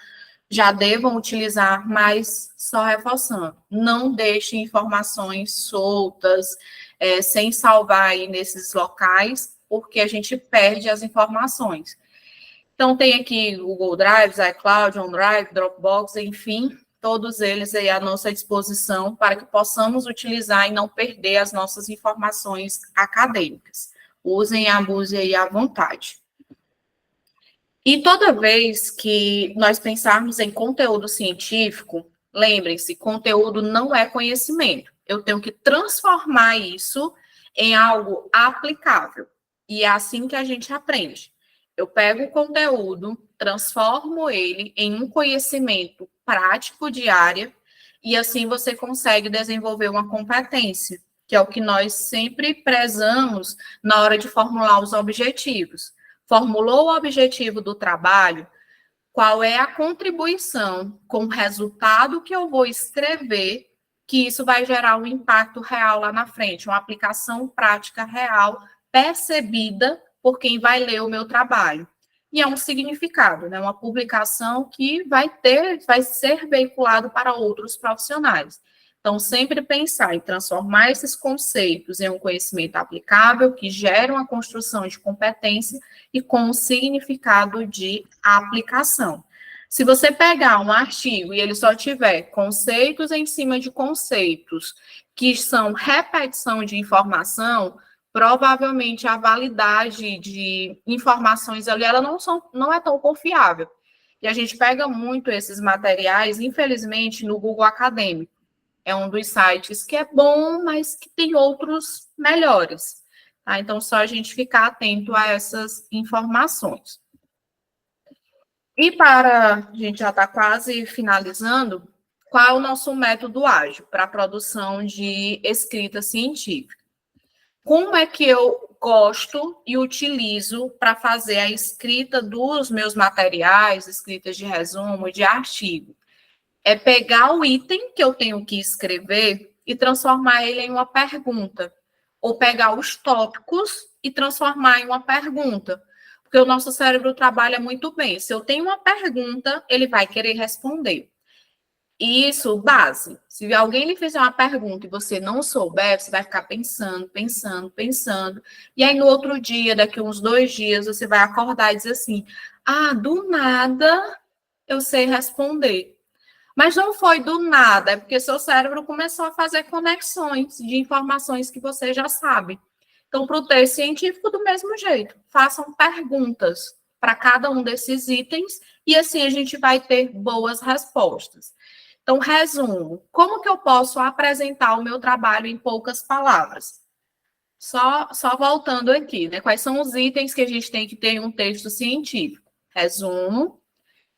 já devam utilizar, mas só reforçando, não deixem informações soltas, sem salvar aí nesses locais, porque a gente perde as informações. Então, tem aqui o Google Drive, iCloud, OneDrive, Dropbox, enfim, todos eles aí à nossa disposição para que possamos utilizar e não perder as nossas informações acadêmicas. Usem e abusem aí à vontade. E toda vez que nós pensarmos em conteúdo científico, lembrem-se, conteúdo não é conhecimento. Eu tenho que transformar isso em algo aplicável. E é assim que a gente aprende. Eu pego o conteúdo, transformo ele em um conhecimento prático de área, e assim você consegue desenvolver uma competência, que é o que nós sempre prezamos na hora de formular os objetivos. Formulou o objetivo do trabalho, qual é a contribuição com o resultado que eu vou escrever, que isso vai gerar um impacto real lá na frente, uma aplicação prática real, percebida por quem vai ler o meu trabalho. E é um significado, né? Uma publicação que vai ser veiculado para outros profissionais. Então, sempre pensar em transformar esses conceitos em um conhecimento aplicável, que gera uma construção de competência e com um significado de aplicação. Se você pegar um artigo e ele só tiver conceitos em cima de conceitos, que são repetição de informação, provavelmente a validade de informações ali, ela não é tão confiável. E a gente pega muito esses materiais, infelizmente, no Google Acadêmico. É um dos sites que é bom, mas que tem outros melhores. Tá? Então, só a gente ficar atento a essas informações. E a gente já está quase finalizando, qual é o nosso método ágil para a produção de escrita científica? Como é que eu gosto e utilizo para fazer a escrita dos meus materiais, escritas de resumo, de artigo? É pegar o item que eu tenho que escrever e transformar ele em uma pergunta. Ou pegar os tópicos e transformar em uma pergunta. Porque o nosso cérebro trabalha muito bem. Se eu tenho uma pergunta, ele vai querer responder. Isso, base. Se alguém lhe fizer uma pergunta e você não souber, você vai ficar pensando, pensando, pensando. E aí, no outro dia, daqui uns 2 dias, você vai acordar e dizer assim: ah, do nada eu sei responder. Mas não foi do nada, é porque seu cérebro começou a fazer conexões de informações que você já sabe. Então, para o texto científico, do mesmo jeito, façam perguntas para cada um desses itens e assim a gente vai ter boas respostas. Então, resumo, como que eu posso apresentar o meu trabalho em poucas palavras? Só voltando aqui, né? Quais são os itens que a gente tem que ter em um texto científico? Resumo,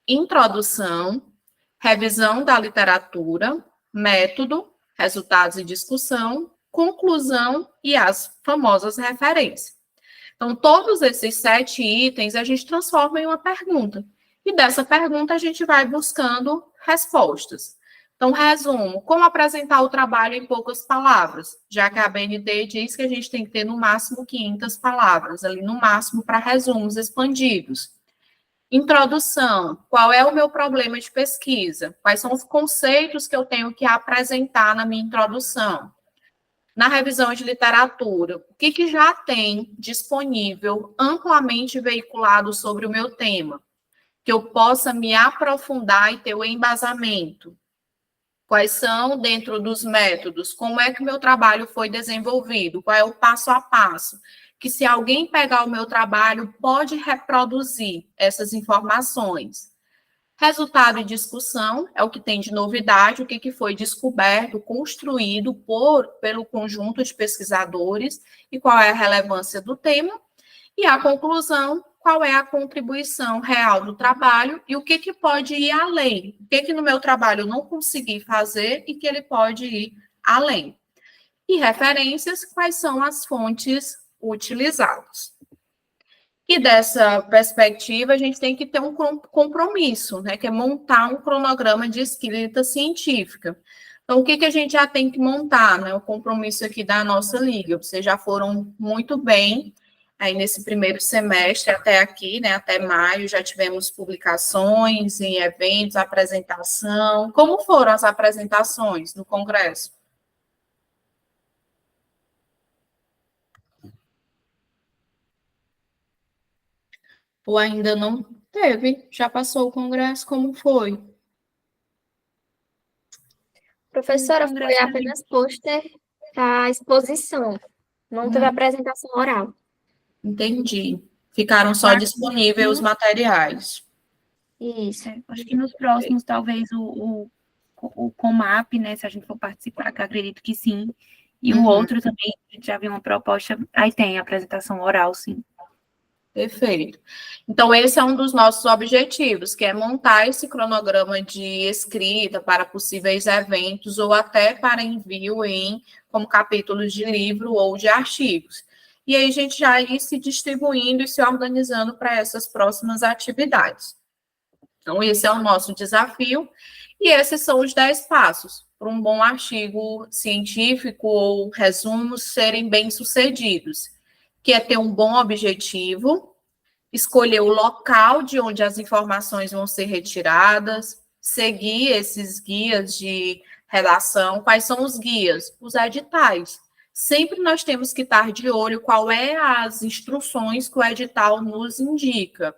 introdução, revisão da literatura, método, resultados e discussão, conclusão e as famosas referências. Então, todos esses 7 itens a gente transforma em uma pergunta. E dessa pergunta a gente vai buscando respostas. Então, resumo, como apresentar o trabalho em poucas palavras? Já que a BNT diz que a gente tem que ter no máximo 500 palavras, ali no máximo para resumos expandidos. Introdução, qual é o meu problema de pesquisa? Quais são os conceitos que eu tenho que apresentar na minha introdução? Na revisão de literatura, o que já tem disponível, amplamente veiculado sobre o meu tema? Que eu possa me aprofundar e ter o embasamento. Quais são, dentro dos métodos, como é que o meu trabalho foi desenvolvido? Qual é o passo a passo? Que se alguém pegar o meu trabalho, pode reproduzir essas informações. Resultado e discussão é o que tem de novidade, o que foi descoberto, construído pelo conjunto de pesquisadores e qual é a relevância do tema. E a conclusão, qual é a contribuição real do trabalho e o que pode ir além. O que no meu trabalho eu não consegui fazer e que ele pode ir além. E referências, quais são as fontes utilizadas. E dessa perspectiva, a gente tem que ter um compromisso, né, que é montar um cronograma de escrita científica. Então, o que a gente já tem que montar, né, o compromisso aqui da nossa liga? Vocês já foram muito bem aí nesse primeiro semestre até aqui, né, até maio, já tivemos publicações em eventos, apresentação. Como foram as apresentações no congresso? Ou ainda não teve? Já passou o congresso? Como foi? Professora, foi apenas pôster da exposição, não teve apresentação oral. Entendi. Ficaram só disponíveis os materiais. Isso. Acho que nos próximos, talvez, o Comap, né, se a gente for participar, que eu acredito que sim, e o outro também, a gente já viu uma proposta, aí tem a apresentação oral, sim. Perfeito. Então, esse é um dos nossos objetivos, que é montar esse cronograma de escrita para possíveis eventos ou até para envio como capítulos de livro ou de artigos. E aí a gente já ir se distribuindo e se organizando para essas próximas atividades. Então, esse é o nosso desafio e esses são os 10 passos para um bom artigo científico ou resumos serem bem-sucedidos, que é ter um bom objetivo, escolher o local de onde as informações vão ser retiradas, seguir esses guias de redação. Quais são os guias? Os editais. Sempre nós temos que estar de olho qual é as instruções que o edital nos indica.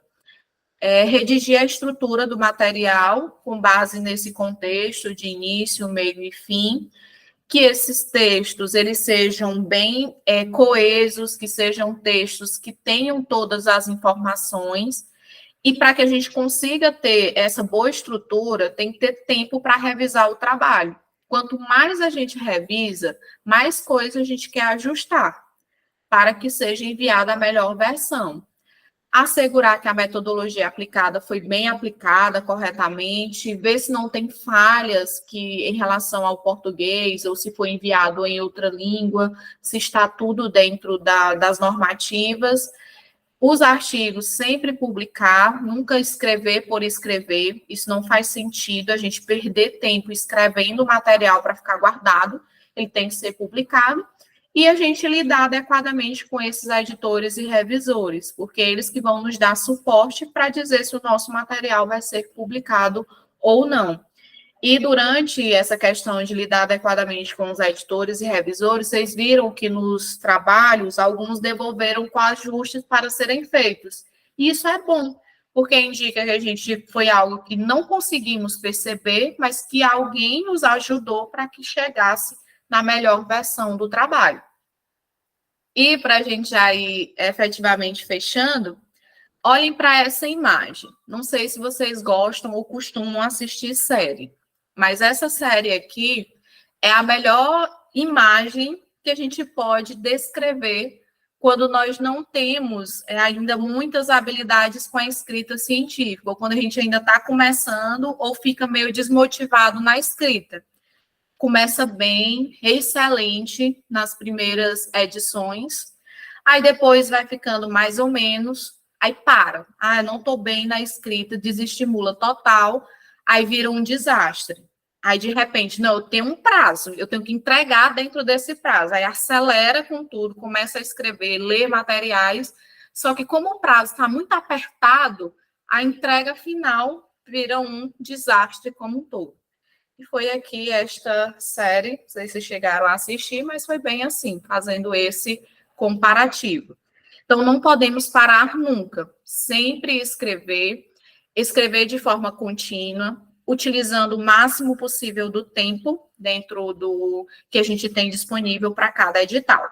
Redigir a estrutura do material com base nesse contexto de início, meio e fim, que esses textos eles sejam bem coesos, que sejam textos que tenham todas as informações, e para que a gente consiga ter essa boa estrutura, tem que ter tempo para revisar o trabalho. Quanto mais a gente revisa, mais coisas a gente quer ajustar, para que seja enviada a melhor versão. Assegurar que a metodologia aplicada foi bem aplicada corretamente, ver se não tem falhas em relação ao português, ou se foi enviado em outra língua, se está tudo dentro das normativas. Os artigos sempre publicar, nunca escrever por escrever, isso não faz sentido, a gente perder tempo escrevendo o material para ficar guardado, ele tem que ser publicado. e a gente lidar adequadamente com esses editores e revisores, porque eles que vão nos dar suporte para dizer se o nosso material vai ser publicado ou não. E durante essa questão de lidar adequadamente com os editores e revisores, vocês viram que nos trabalhos, alguns devolveram com ajustes para serem feitos. E isso é bom, porque indica que a gente foi algo que não conseguimos perceber, mas que alguém nos ajudou para que chegasse na melhor versão do trabalho. E para a gente já ir efetivamente fechando, olhem para essa imagem. Não sei se vocês gostam ou costumam assistir série, mas essa série aqui é a melhor imagem que a gente pode descrever quando nós não temos ainda muitas habilidades com a escrita científica, ou quando a gente ainda está começando ou fica meio desmotivado na escrita. Começa bem, excelente nas primeiras edições, aí depois vai ficando mais ou menos, aí para. Ah, não estou bem na escrita, desestimula total, aí vira um desastre. Aí, de repente, não, eu tenho um prazo, eu tenho que entregar dentro desse prazo. Aí acelera com tudo, começa a escrever, ler materiais, só que como o prazo está muito apertado, a entrega final vira um desastre como um todo. E foi aqui esta série, não sei se chegaram a assistir, mas foi bem assim, fazendo esse comparativo. Então, não podemos parar nunca, sempre escrever de forma contínua, utilizando o máximo possível do tempo dentro do que a gente tem disponível para cada edital.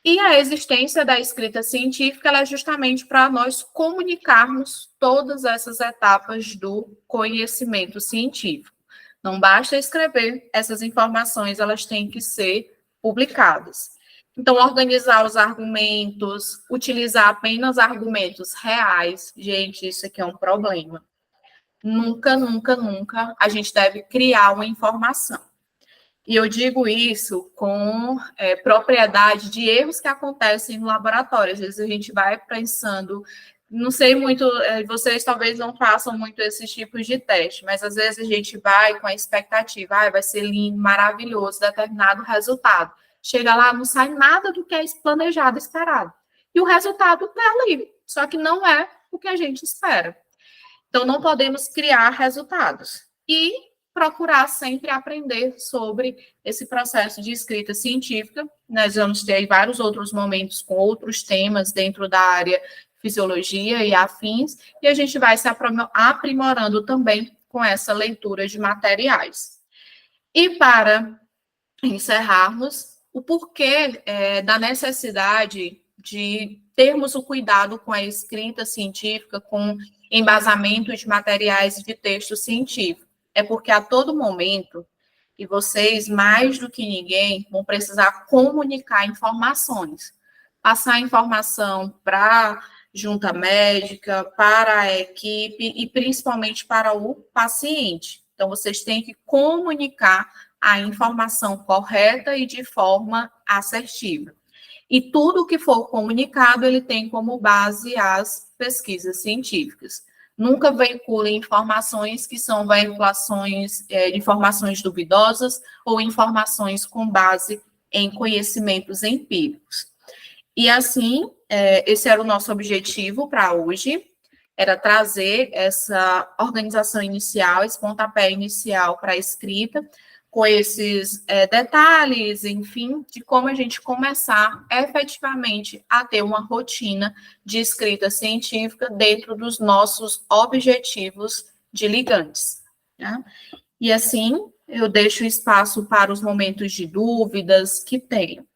E a existência da escrita científica ela é justamente para nós comunicarmos todas essas etapas do conhecimento científico. Não basta escrever, essas informações elas têm que ser publicadas. Então, organizar os argumentos, utilizar apenas argumentos reais, gente, isso aqui é um problema. Nunca, nunca, nunca a gente deve criar uma informação. E eu digo isso com propriedade de erros que acontecem no laboratório. Às vezes a gente vai pensando, não sei muito, vocês talvez não façam muito esses tipos de teste, mas às vezes a gente vai com a expectativa, vai ser lindo, maravilhoso, determinado resultado. Chega lá, não sai nada do que é planejado, esperado. E o resultado está ali, só que não é o que a gente espera. Então, não podemos criar resultados. E procurar sempre aprender sobre esse processo de escrita científica. Nós vamos ter vários outros momentos com outros temas dentro da área fisiologia e afins, e a gente vai se aprimorando também com essa leitura de materiais. E para encerrarmos, o porquê da necessidade de termos o cuidado com a escrita científica, com embasamento de materiais de texto científico. É porque a todo momento, e vocês, mais do que ninguém, vão precisar comunicar informações. Passar informação para a junta médica, para a equipe e principalmente para o paciente. Então, vocês têm que comunicar a informação correta e de forma assertiva. E tudo que for comunicado, ele tem como base as pesquisas científicas. Nunca veiculem informações que são veiculações de informações duvidosas ou informações com base em conhecimentos empíricos. E assim, esse era o nosso objetivo para hoje, era trazer essa organização inicial, esse pontapé inicial para a escrita, com esses detalhes, enfim, de como a gente começar efetivamente a ter uma rotina de escrita científica dentro dos nossos objetivos de ligantes. Né? E assim, eu deixo espaço para os momentos de dúvidas que tenham.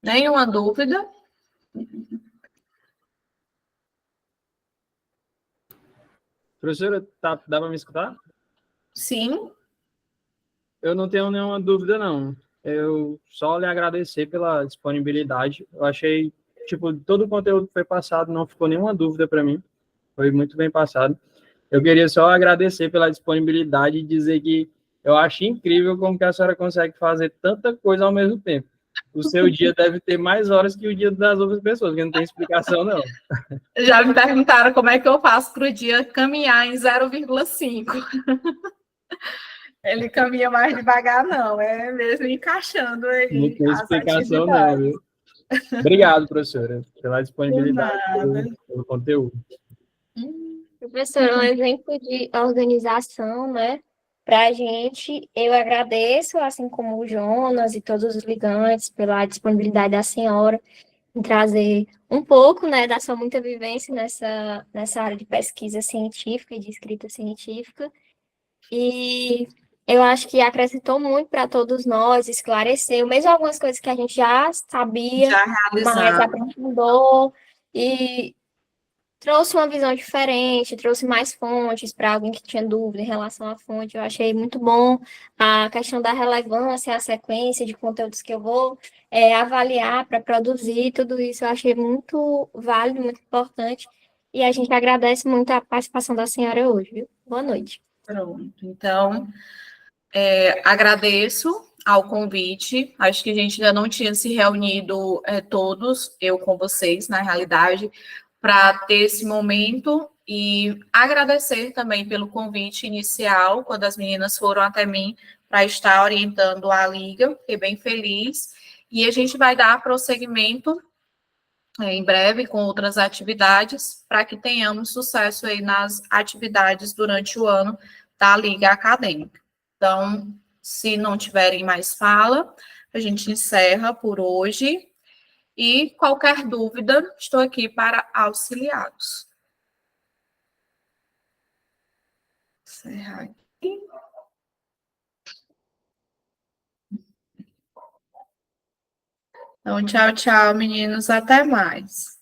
Nenhuma dúvida? Professora, dá para me escutar? Sim. Eu não tenho nenhuma dúvida, não. Eu só lhe agradecer pela disponibilidade. Eu achei tipo, todo o conteúdo que foi passado, não ficou nenhuma dúvida para mim. Foi muito bem passado. Eu queria só agradecer pela disponibilidade e dizer que eu acho incrível como que a senhora consegue fazer tanta coisa ao mesmo tempo. O seu dia deve ter mais horas que o dia das outras pessoas, que não tem explicação, não. Já me perguntaram como é que eu faço para o dia caminhar em 0,5. Ele caminha mais devagar, não, é mesmo encaixando Não aí tem as explicação, não, atividades. viu? Obrigado, professora, pela Por disponibilidade, nada. pelo conteúdo. Professor, é um exemplo de organização, né? Para a gente, eu agradeço, assim como o Jonas e todos os ligantes, pela disponibilidade da senhora em trazer um pouco, né, da sua muita vivência nessa área de pesquisa científica e de escrita científica. E eu acho que acrescentou muito para todos nós, esclareceu, mesmo algumas coisas que a gente já sabia, Já mas realizado. aprofundou e trouxe uma visão diferente, trouxe mais fontes para alguém que tinha dúvida em relação à fonte. Eu achei muito bom a questão da relevância, a sequência de conteúdos que eu vou avaliar para produzir, tudo isso eu achei muito válido, muito importante. E a gente agradece muito a participação da senhora hoje, viu? Boa noite. Pronto. Então, agradeço ao convite. Acho que a gente ainda não tinha se reunido todos, eu com vocês, na realidade, para ter esse momento e agradecer também pelo convite inicial, quando as meninas foram até mim para estar orientando a Liga. Fiquei bem feliz. E a gente vai dar prosseguimento em breve com outras atividades para que tenhamos sucesso aí nas atividades durante o ano da Liga Acadêmica. Então, se não tiverem mais fala, a gente encerra por hoje e qualquer dúvida, estou aqui para auxiliá-los. Encerrar aqui. Então, tchau, tchau, meninos, até mais.